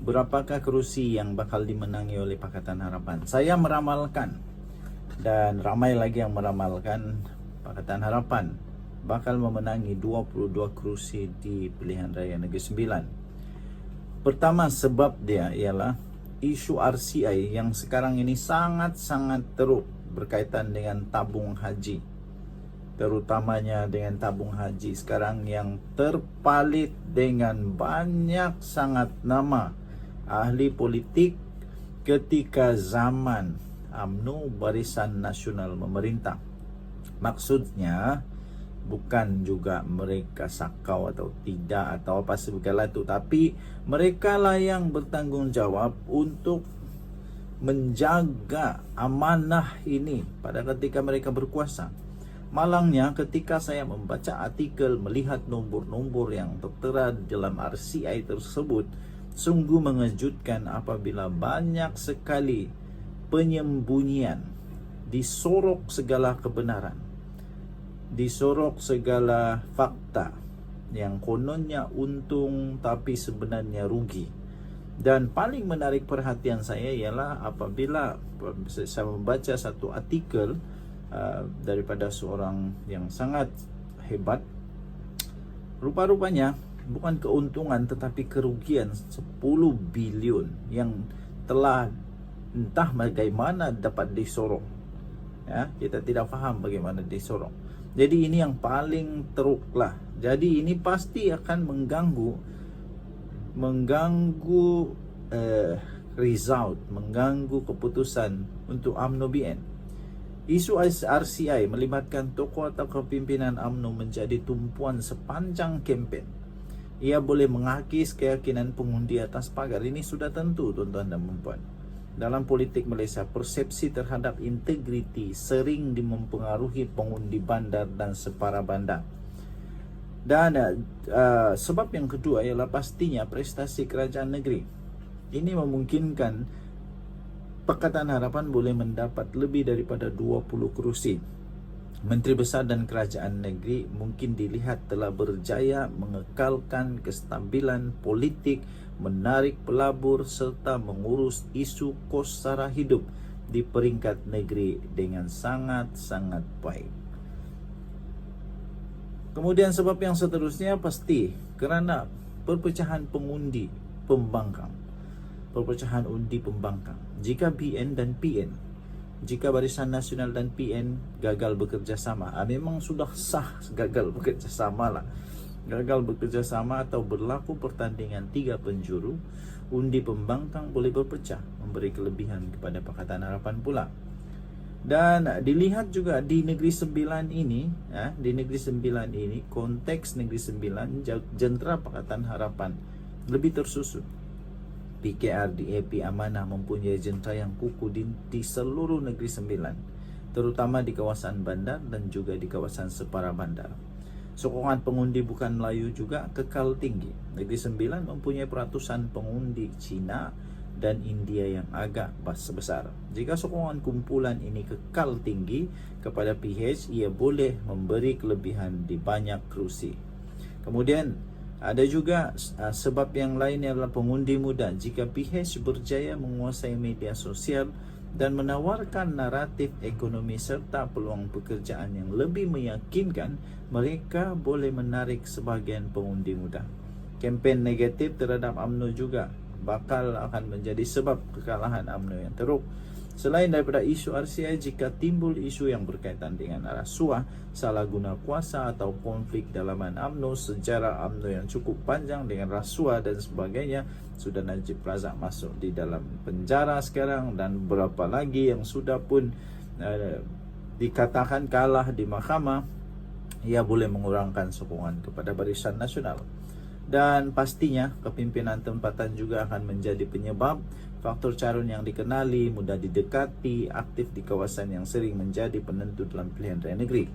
berapakah kerusi yang bakal dimenangi oleh Pakatan Harapan. Saya meramalkan, dan ramai lagi yang meramalkan, Pakatan Harapan bakal memenangi 22 kerusi di pilihan raya Negeri Sembilan. Pertama sebab dia ialah isu RCI yang sekarang ini sangat-sangat teruk berkaitan dengan tabung haji. Terutamanya dengan tabung haji sekarang yang terpalit dengan banyak sangat nama ahli politik ketika zaman UMNO Barisan Nasional memerintah. Maksudnya bukan juga mereka sakau atau tidak atau apa segala itu, tapi mereka lah yang bertanggungjawab untuk menjaga amanah ini pada ketika mereka berkuasa. Malangnya ketika saya membaca artikel, melihat nombor-nombor yang tertera dalam RCI tersebut, sungguh mengejutkan apabila banyak sekali penyembunyian, disorok segala kebenaran, disorok segala fakta yang kononnya untung tapi sebenarnya rugi. Dan paling menarik perhatian saya ialah apabila saya membaca satu artikel daripada seorang yang sangat hebat. Rupa-rupanya bukan keuntungan tetapi kerugian 10 bilion yang telah entah bagaimana dapat disorok. Ya, kita tidak faham bagaimana disorok. Jadi ini yang paling teruk lah. Jadi ini pasti akan mengganggu result, mengganggu keputusan untuk UMNO BN. Isu RCI melibatkan tokoh atau kepimpinan UMNO menjadi tumpuan sepanjang kempen. Ia boleh mengakis keyakinan pengundi atas pagar. Ini sudah tentu, tuan-tuan dan puan-puan. Dalam politik Malaysia, persepsi terhadap integriti sering mempengaruhi pengundi bandar dan separa bandar. Dan sebab yang kedua ialah pastinya prestasi kerajaan negeri. Ini memungkinkan Pakatan Harapan boleh mendapat lebih daripada 20 kerusi. Menteri Besar dan Kerajaan Negeri mungkin dilihat telah berjaya mengekalkan kestabilan politik, menarik pelabur serta mengurus isu kos sara hidup di peringkat negeri dengan sangat-sangat baik. Kemudian sebab yang seterusnya pasti kerana perpecahan pengundi pembangkang. Perpecahan undi pembangkang. Jika BN dan PN, jika Barisan Nasional dan PN gagal bekerja sama, memang sudah sah gagal bekerja sama lah. Gagal bekerja sama atau berlaku pertandingan 3 penjuru, undi pembangkang boleh berpecah, memberi kelebihan kepada Pakatan Harapan pula. Dan dilihat juga di Negeri Sembilan ini, di Negeri Sembilan ini, konteks Negeri Sembilan, jentera Pakatan Harapan lebih tersusun. PKR, DAP, Amanah mempunyai jentera yang kukuh di seluruh Negeri Sembilan, terutama di kawasan bandar dan juga di kawasan separa bandar. Sokongan pengundi bukan Melayu juga kekal tinggi. Negeri Sembilan mempunyai peratusan pengundi Cina dan India yang agak besar. Jika sokongan kumpulan ini kekal tinggi kepada PH, ia boleh memberi kelebihan di banyak kerusi. Kemudian ada juga sebab yang lain adalah pengundi muda. Jika PH berjaya menguasai media sosial dan menawarkan naratif ekonomi serta peluang pekerjaan yang lebih meyakinkan, mereka boleh menarik sebahagian pengundi muda. Kempen negatif terhadap UMNO juga bakal akan menjadi sebab kekalahan UMNO yang teruk. Selain daripada isu RCI, jika timbul isu yang berkaitan dengan rasuah, salah guna kuasa atau konflik dalaman UMNO, sejarah UMNO yang cukup panjang dengan rasuah dan sebagainya, sudah Najib Razak masuk di dalam penjara sekarang dan berapa lagi yang sudah pun dikatakan kalah di mahkamah, ia boleh mengurangkan sokongan kepada Barisan Nasional. Dan pastinya kepimpinan tempatan juga akan menjadi penyebab. Faktor calon yang dikenali, mudah didekati, aktif di kawasan yang sering menjadi penentu dalam pilihan raya negeri.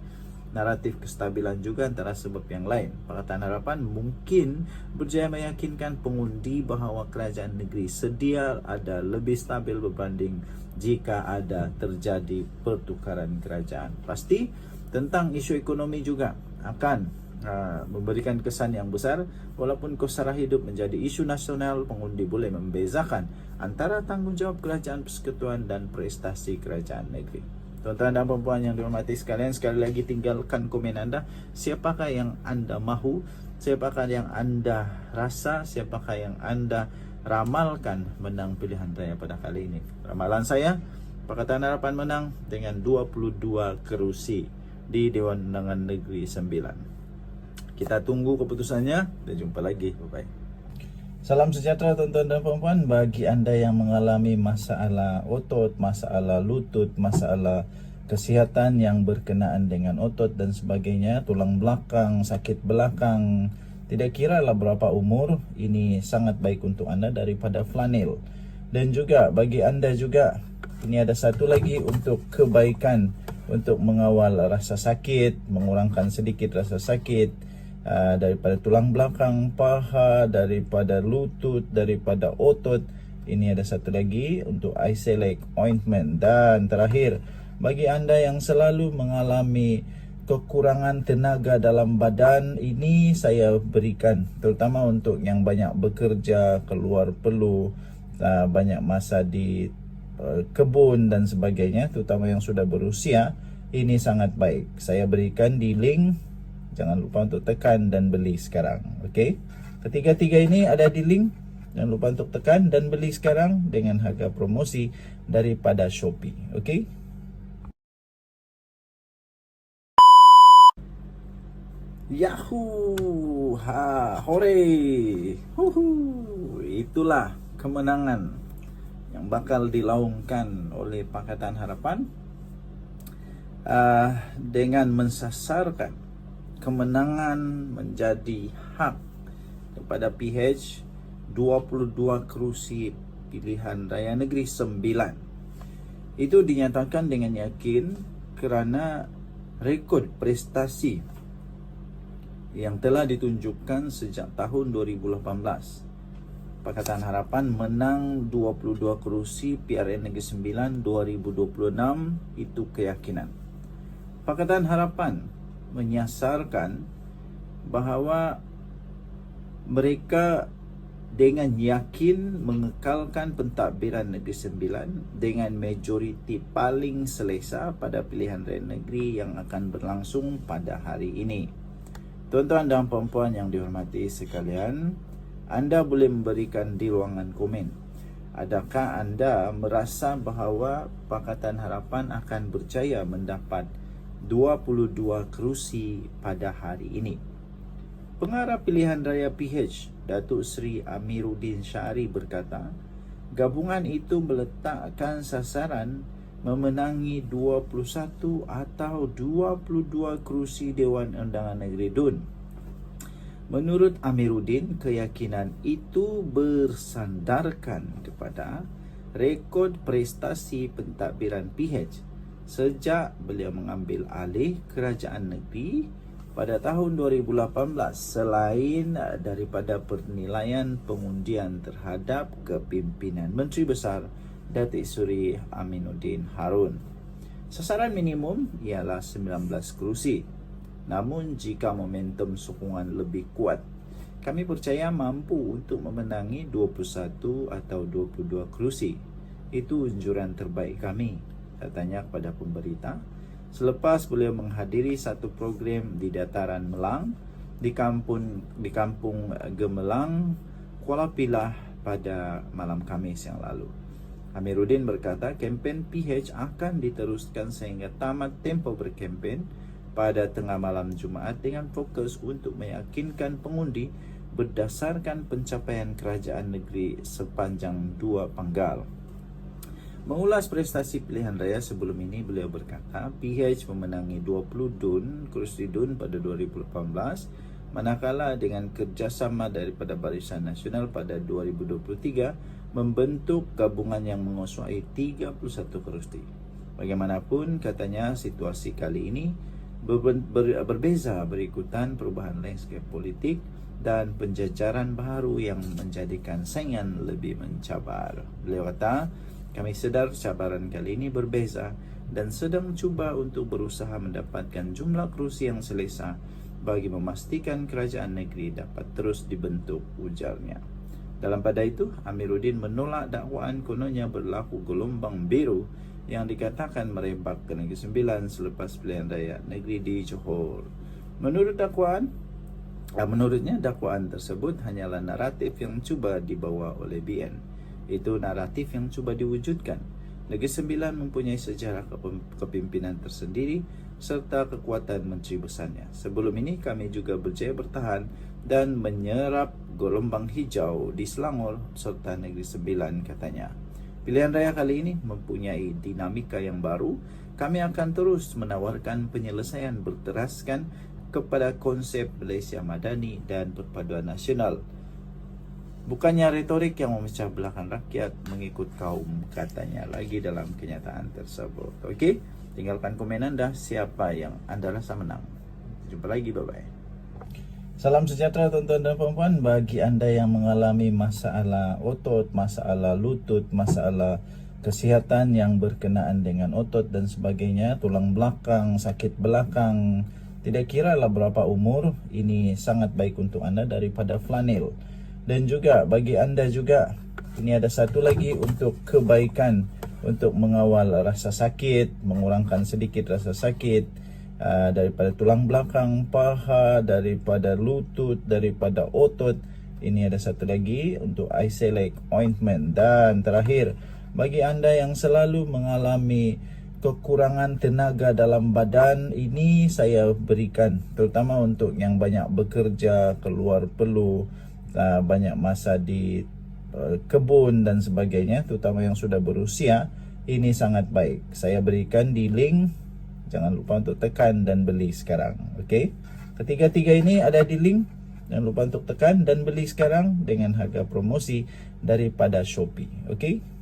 Naratif kestabilan juga antara sebab yang lain. Pakatan Harapan mungkin berjaya meyakinkan pengundi bahawa kerajaan negeri sedia ada lebih stabil berbanding jika ada terjadi pertukaran kerajaan. Pasti tentang isu ekonomi juga akan memberikan kesan yang besar. Walaupun kos sara hidup menjadi isu nasional, pengundi boleh membezakan antara tanggungjawab kerajaan persekutuan dan prestasi kerajaan negeri. Tuan-tuan dan puan-puan yang dihormati sekalian, sekali lagi tinggalkan komen anda. Siapakah yang anda mahu? Siapakah yang anda rasa? Siapakah yang anda ramalkan menang pilihan raya pada kali ini? Ramalan saya, Pakatan Harapan menang dengan 22 kerusi di Dewan Undangan Negeri Sembilan. Kita tunggu keputusannya dan jumpa lagi. Bye-bye. Salam sejahtera tuan-tuan dan puan-puan. Bagi anda yang mengalami masalah otot, masalah lutut, masalah kesihatan yang berkenaan dengan otot dan sebagainya, tulang belakang, sakit belakang, tidak kira lah berapa umur, ini sangat baik untuk anda daripada flanel. Dan juga bagi anda juga, ini ada satu lagi untuk kebaikan, untuk mengawal rasa sakit, mengurangkan sedikit rasa sakit daripada tulang belakang, paha, daripada lutut, daripada otot. Ini ada satu lagi untuk eye select ointment. Dan terakhir, bagi anda yang selalu mengalami kekurangan tenaga dalam badan, ini saya berikan terutama untuk yang banyak bekerja, keluar perlu banyak masa di kebun dan sebagainya, terutama yang sudah berusia. Ini sangat baik. Saya berikan di link, jangan lupa untuk tekan dan beli sekarang. Okey, ketiga-tiga ini ada di link, jangan lupa untuk tekan dan beli sekarang dengan harga promosi daripada Shopee. Okey, Yahoo! Hore! Itulah kemenangan yang bakal dilaungkan oleh Pakatan Harapan dengan mensasarkan kemenangan menjadi hak kepada PH 22 kerusi pilihan raya negeri 9. Itu dinyatakan dengan yakin kerana rekod prestasi yang telah ditunjukkan sejak tahun 2018. Pakatan Harapan menang 22 kerusi PRN Negeri Sembilan 2026, itu keyakinan. Pakatan Harapan menyasarkan bahawa mereka dengan yakin mengekalkan pentadbiran Negeri Sembilan dengan majoriti paling selesa pada pilihan raya negeri yang akan berlangsung pada hari ini. Tuan-tuan dan puan-puan yang dihormati sekalian, anda boleh memberikan di ruangan komen. Adakah anda merasa bahawa Pakatan Harapan akan berjaya mendapat 22 kerusi pada hari ini? Pengarah pilihan raya PH, Datuk Seri Amiruddin Syari berkata, gabungan itu meletakkan sasaran memenangi 21 atau 22 kerusi Dewan Undangan Negeri DUN. Menurut Amiruddin, keyakinan itu bersandarkan kepada rekod prestasi pentadbiran PH sejak beliau mengambil alih kerajaan negeri pada tahun 2018, selain daripada penilaian pengundian terhadap kepimpinan Menteri Besar Datuk Seri Aminuddin Harun. Sasaran minimum ialah 19 kerusi. Namun jika momentum sokongan lebih kuat, kami percaya mampu untuk memenangi 21 atau 22 kerusi. Itu anjuran terbaik kami, katanya kepada pemberita selepas beliau menghadiri satu program di dataran Melang di kampung Gemelang, Kuala Pilah pada malam Khamis yang lalu. Amiruddin berkata kempen PH akan diteruskan sehingga tamat tempoh berkempen pada tengah malam Jumaat dengan fokus untuk meyakinkan pengundi berdasarkan pencapaian kerajaan negeri sepanjang 2 panggal. Mengulas prestasi pilihan raya sebelum ini, beliau berkata PH memenangi 20 DUN, kerusi DUN pada 2018, manakala dengan kerjasama daripada Barisan Nasional pada 2023 membentuk gabungan yang menguasai 31 kerusi. Bagaimanapun, katanya situasi kali ini berbeza berikutan perubahan landscape politik dan penjajaran baru yang menjadikan saingan lebih mencabar. Beliau kata, kami sedar cabaran kali ini berbeza dan sedang cuba untuk berusaha mendapatkan jumlah kerusi yang selesa bagi memastikan kerajaan negeri dapat terus dibentuk, ujarnya. Dalam pada itu, Amiruddin menolak dakwaan kononnya berlaku gelombang biru yang dikatakan merembak ke Negeri Sembilan selepas pilihan raya negeri di Johor. Menurutnya dakwaan tersebut hanyalah naratif yang cuba dibawa oleh BN. Itu naratif yang cuba diwujudkan. Negeri Sembilan mempunyai sejarah kepimpinan tersendiri serta kekuatan menteri besarnya. Sebelum ini kami juga berjaya bertahan dan menyerap gelombang hijau di Selangor serta Negeri Sembilan, katanya. Pilihan raya kali ini mempunyai dinamika yang baru. Kami akan terus menawarkan penyelesaian berteraskan kepada konsep Malaysia Madani dan perpaduan nasional. Bukannya retorik yang memecah belahkan rakyat mengikut kaum, katanya lagi dalam kenyataan tersebut. Okey, tinggalkan komen anda siapa yang anda rasa menang. Jumpa lagi, bye-bye. Salam sejahtera tuan-tuan dan puan-puan. Bagi anda yang mengalami masalah otot, masalah lutut, masalah kesihatan yang berkenaan dengan otot dan sebagainya, tulang belakang, sakit belakang, tidak kira lah berapa umur, ini sangat baik untuk anda daripada flanel. Dan juga bagi anda juga, ini ada satu lagi untuk kebaikan, untuk mengawal rasa sakit, mengurangkan sedikit rasa sakit daripada tulang belakang, paha, daripada lutut, daripada otot. Ini ada satu lagi untuk Icelec Ointment. Dan terakhir, bagi anda yang selalu mengalami kekurangan tenaga dalam badan, ini saya berikan terutama untuk yang banyak bekerja, keluar perlu, banyak masa di kebun dan sebagainya, terutama yang sudah berusia. Ini sangat baik. Saya berikan di link, jangan lupa untuk tekan dan beli sekarang. Okey, ketiga-tiga ini ada di link, jangan lupa untuk tekan dan beli sekarang dengan harga promosi daripada Shopee. Okey.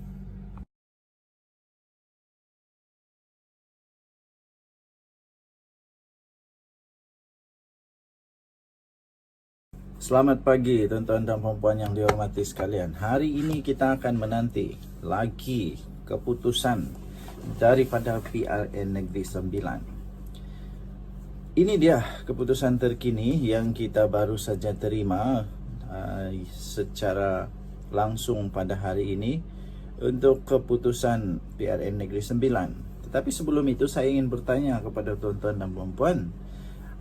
Selamat pagi tuan-tuan dan puan-puan yang dihormati sekalian. Hari ini kita akan menanti lagi keputusan daripada PRN Negeri Sembilan. Ini dia keputusan terkini yang kita baru saja terima secara langsung pada hari ini untuk keputusan PRN Negeri Sembilan. Tetapi sebelum itu saya ingin bertanya kepada tuan-tuan dan puan-puan.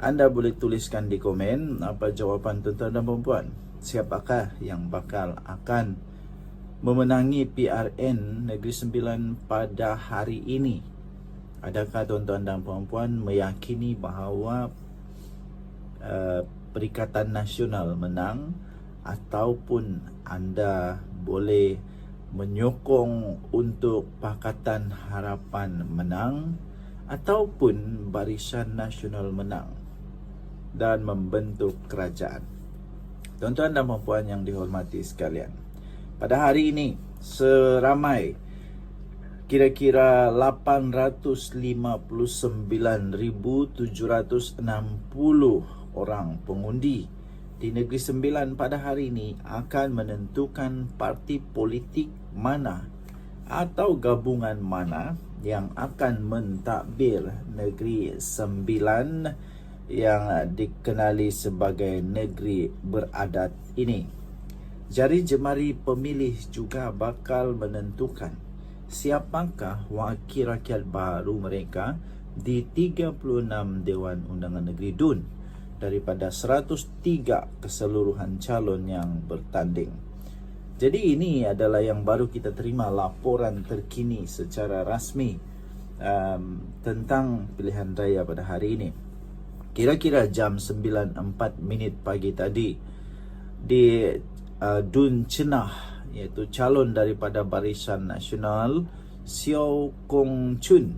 Anda boleh tuliskan di komen apa jawapan tuan-tuan dan puan-puan. Siapakah yang bakal akan memenangi PRN Negeri Sembilan pada hari ini? Adakah tuan-tuan dan puan-puan meyakini bahawa Perikatan Nasional menang, ataupun anda boleh menyokong untuk Pakatan Harapan menang, ataupun Barisan Nasional menang dan membentuk kerajaan? Tuan-tuan dan puan-puan yang dihormati sekalian, pada hari ini seramai kira-kira 859,760 orang pengundi di Negeri Sembilan pada hari ini akan menentukan parti politik mana atau gabungan mana yang akan mentadbir Negeri Sembilan yang dikenali sebagai negeri beradat ini. Jari jemari pemilih juga bakal menentukan siapakah wakil rakyat baru mereka di 36 Dewan Undangan Negeri DUN daripada 103 keseluruhan calon yang bertanding. Jadi ini adalah yang baru kita terima, laporan terkini secara rasmi tentang pilihan raya pada hari ini. Kira-kira jam 9.04 pagi tadi di Dun Cenah, iaitu calon daripada Barisan Nasional Siow Kong Chun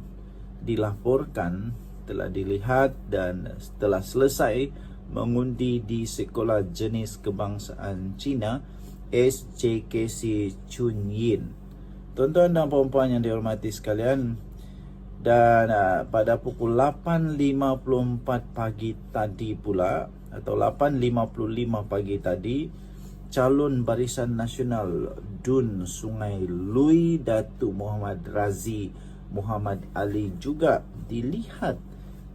dilaporkan telah dilihat dan telah selesai mengundi di Sekolah Jenis Kebangsaan Cina SJKC Chun Yin. Tuan-tuan dan puan-puan yang dihormati sekalian, dan pada pukul 8.54 pagi tadi pula, atau 8.55 pagi tadi, calon Barisan Nasional DUN Sungai Lui Datuk Muhammad Razi Muhammad Ali juga dilihat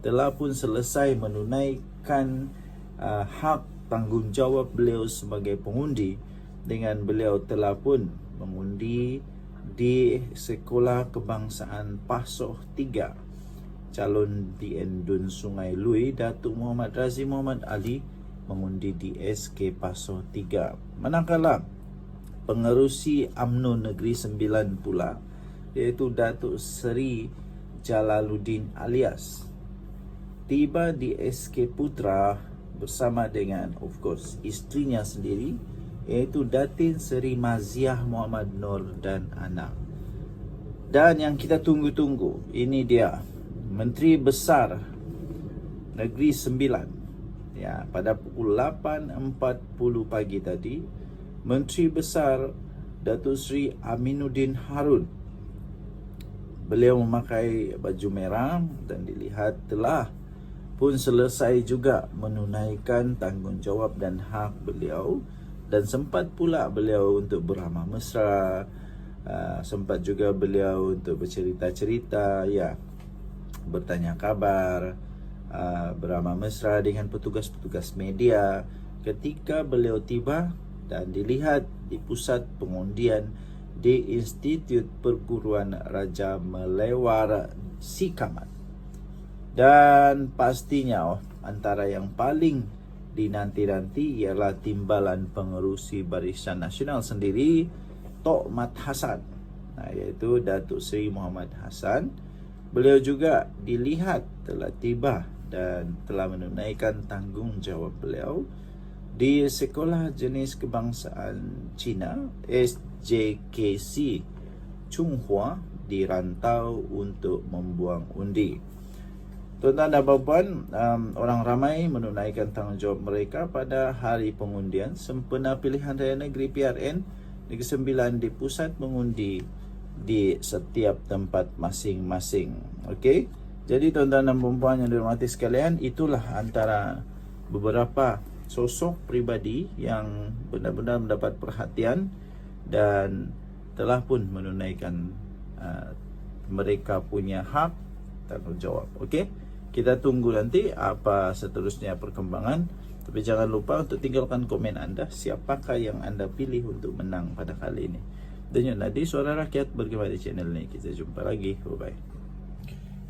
telah pun selesai menunaikan hak tanggungjawab beliau sebagai pengundi, dengan beliau telah pun mengundi di Sekolah Kebangsaan Pasoh 3. Calon DN DUN Sungai Lui Datuk Muhammad Razi Muhammad Ali mengundi di SK Pasoh 3. Manakala pengerusi UMNO Negeri Sembilan pula, iaitu Datuk Seri Jalaluddin Alias, tiba di SK Putra bersama dengan of course isterinya sendiri, iaitu Datin Seri Maziah Muhammad Nur dan anak. Dan yang kita tunggu-tunggu, ini dia Menteri Besar Negeri Sembilan. Ya, pada pukul 8.40 pagi tadi Menteri Besar Datuk Seri Aminuddin Harun. Beliau memakai baju merah dan dilihat telah pun selesai juga menunaikan tanggungjawab dan hak beliau, dan sempat pula beliau untuk beramah mesra, sempat juga beliau untuk bercerita-cerita, ya, bertanya kabar, beramah mesra dengan petugas-petugas media ketika beliau tiba dan dilihat di pusat pengundian di Institut Perguruan Raja Melewar Sikamat. Dan pastinya antara yang paling dinanti-nanti ialah timbalan pengerusi Barisan Nasional sendiri, Tok Mat Hassan, iaitu Datuk Seri Muhammad Hassan. Beliau juga dilihat telah tiba dan telah menunaikan tanggungjawab beliau di Sekolah Jenis Kebangsaan Cina SJKC Chunghua di Rantau untuk membuang undi. Tuan-tuan dan puan-puan, orang ramai menunaikan tanggungjawab mereka pada hari pengundian sempena pilihan raya negeri PRN Negeri Sembilan di pusat mengundi di setiap tempat masing-masing. Okey. Jadi tuan-tuan dan puan-puan yang dihormati sekalian, itulah antara beberapa sosok pribadi yang benar-benar mendapat perhatian dan telah pun menunaikan mereka punya hak tanggungjawab. Okey, kita tunggu nanti apa seterusnya perkembangan. Tapi jangan lupa untuk tinggalkan komen anda, siapakah yang anda pilih untuk menang pada kali ini. Dan Nadi, Suara Rakyat, bergema di channel ini. Kita jumpa lagi. Bye-bye.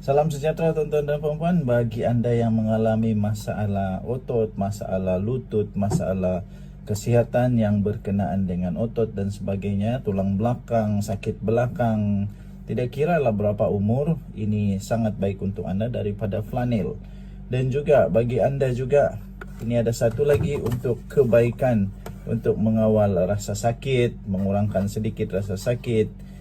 Salam sejahtera tuan-tuan dan puan-puan. Bagi anda yang mengalami masalah otot, masalah lutut, masalah kesihatan yang berkenaan dengan otot dan sebagainya, tulang belakang, sakit belakang, tidak kira lah berapa umur, ini sangat baik untuk anda daripada flanel. Dan juga bagi anda juga, ini ada satu lagi untuk kebaikan, untuk mengawal rasa sakit, mengurangkan sedikit rasa sakit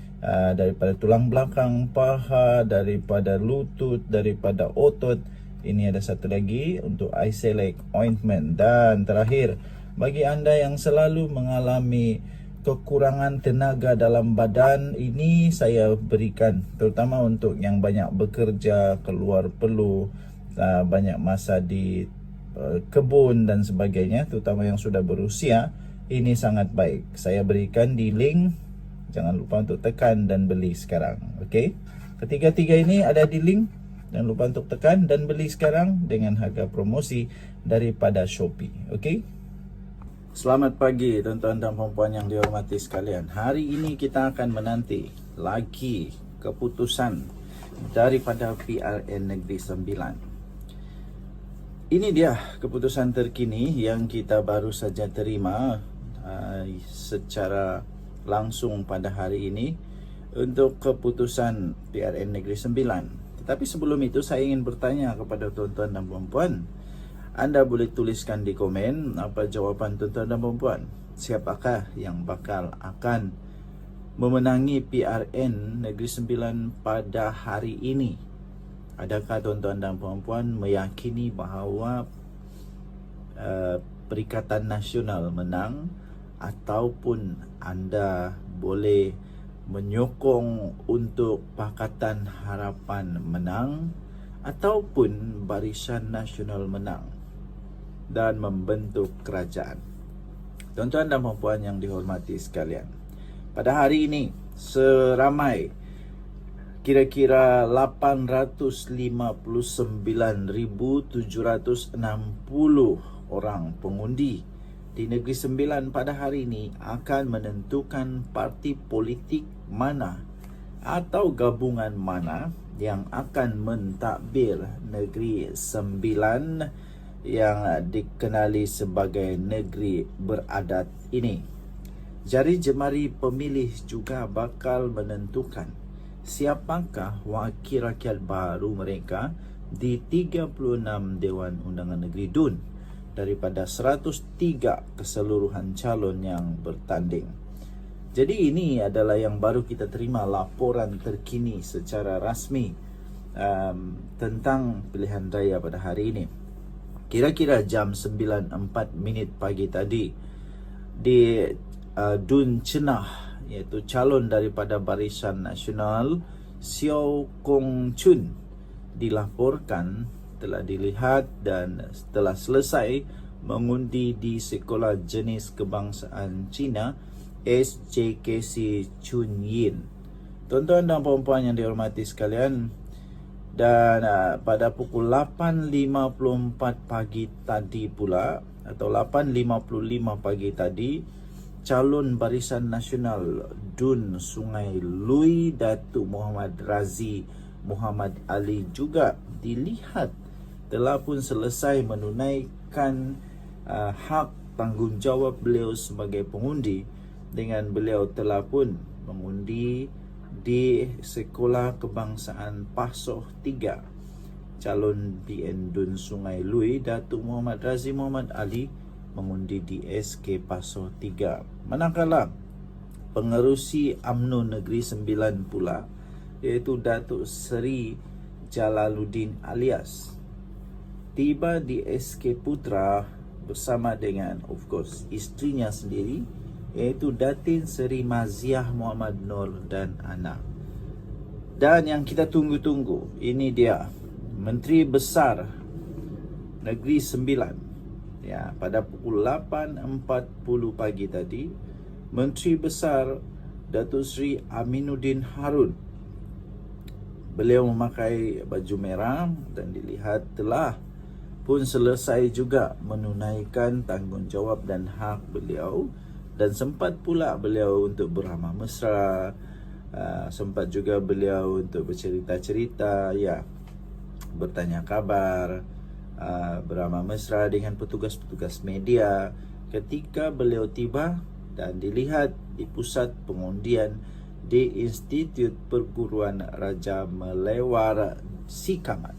daripada tulang belakang, paha, daripada lutut, daripada otot. Ini ada satu lagi untuk Eye Select Ointment. Dan terakhir, bagi anda yang selalu mengalami kekurangan tenaga dalam badan, ini saya berikan terutama untuk yang banyak bekerja, keluar perlu, banyak masa di kebun dan sebagainya, terutama yang sudah berusia. Ini sangat baik. Saya berikan di link. Jangan lupa untuk tekan dan beli sekarang. Okey. Ketiga-tiga ini ada di link. Jangan lupa untuk tekan dan beli sekarang dengan harga promosi daripada Shopee. Okey. Selamat pagi tuan-tuan dan puan-puan yang dihormati sekalian. Hari ini kita akan menanti lagi keputusan daripada PRN Negeri Sembilan. Ini dia keputusan terkini yang kita baru saja terima secara langsung pada hari ini untuk keputusan PRN Negeri Sembilan. Tetapi sebelum itu saya ingin bertanya kepada tuan-tuan dan puan-puan. Anda boleh tuliskan di komen apa jawapan tuan-tuan dan puan-puan. Siapakah yang bakal akan memenangi PRN Negeri Sembilan pada hari ini? Adakah tuan-tuan dan puan-puan meyakini bahawa Perikatan Nasional menang, ataupun anda boleh menyokong untuk Pakatan Harapan menang, ataupun Barisan Nasional menang dan membentuk kerajaan? Tuan-tuan dan puan-puan yang dihormati sekalian, pada hari ini seramai kira-kira 859,760 orang pengundi di Negeri Sembilan pada hari ini akan menentukan parti politik mana atau gabungan mana yang akan mentadbir Negeri Sembilan yang dikenali sebagai negeri beradat ini. Jari jemari pemilih juga bakal menentukan siapakah wakil rakyat baru mereka di 36 Dewan Undangan Negeri DUN daripada 103 keseluruhan calon yang bertanding. Jadi ini adalah yang baru kita terima, laporan terkini secara rasmi tentang pilihan raya pada hari ini. Kira-kira jam 9.04 pagi tadi, di Dun Cenah, iaitu calon daripada Barisan Nasional Siow Kong Chun, dilaporkan telah dilihat dan telah selesai mengundi di Sekolah Jenis Kebangsaan Cina SJKC Chun Yin. Tuan-tuan dan puan-puan yang dihormati sekalian, dan pada pukul 8.54 pagi tadi pula, atau 8.55 pagi tadi, calon Barisan Nasional Dun Sungai Lui Datuk Muhammad Razi Muhammad Ali juga dilihat telah pun selesai menunaikan hak tanggungjawab beliau sebagai pengundi, dengan beliau telah pun mengundi di Sekolah Kebangsaan Pasoh 3. Calon DN Dun Sungai Lui Datuk Muhammad Razi Muhammad Ali mengundi di SK Pasoh 3. Manakala pengerusi UMNO Negeri Sembilan pula, iaitu Datuk Seri Jalaluddin Alias, tiba di SK Putra bersama dengan, of course, isterinya sendiri, iaitu Datin Seri Maziah Muhammad Nur dan anak. Dan yang kita tunggu-tunggu, ini dia Menteri Besar Negeri Sembilan. Ya, pada pukul 8.40 pagi tadi, Menteri Besar Datuk Seri Aminuddin Harun, beliau memakai baju merah dan dilihat telah pun selesai juga menunaikan tanggungjawab dan hak beliau, dan sempat pula beliau untuk beramah mesra, sempat juga beliau untuk bercerita-cerita, ya, bertanya kabar, beramah mesra dengan petugas-petugas media ketika beliau tiba dan dilihat di pusat pengundian di Institut Perguruan Raja Melewar Sikamat.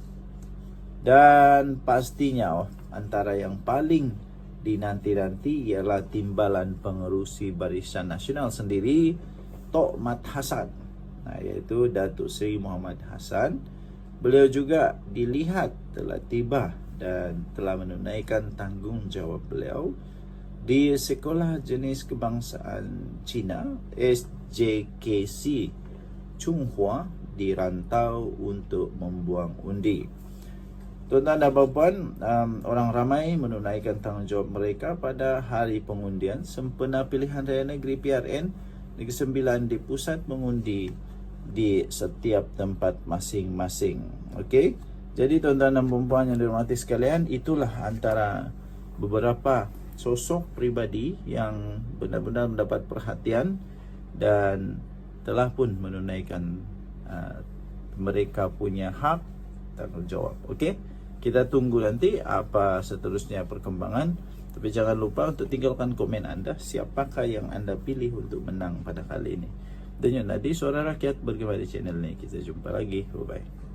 Dan pastinya antara yang paling dinanti-nanti ialah timbalan pengerusi Barisan Nasional sendiri, Tok Mat Hassan, iaitu Datuk Seri Muhammad Hassan. Beliau juga dilihat telah tiba dan telah menunaikan tanggungjawab beliau di Sekolah Jenis Kebangsaan Cina SJKC Chunghua di rantau untuk membuang undi. Tuan-tuan dan puan-puan, orang ramai menunaikan tanggungjawab mereka pada hari pengundian sempena pilihan raya negeri PRN Negeri Sembilan di pusat mengundi di setiap tempat masing-masing. Okey. Jadi tuan-tuan dan puan-puan yang dihormati sekalian, itulah antara beberapa sosok pribadi yang benar-benar mendapat perhatian dan telah pun menunaikan mereka punya hak tanggungjawab. Okey. Kita tunggu nanti apa seterusnya perkembangan. Tapi jangan lupa untuk tinggalkan komen anda, siapakah yang anda pilih untuk menang pada kali ini. Dan Nadi Suara Rakyat bergema di channel ini. Kita jumpa lagi. Bye-bye.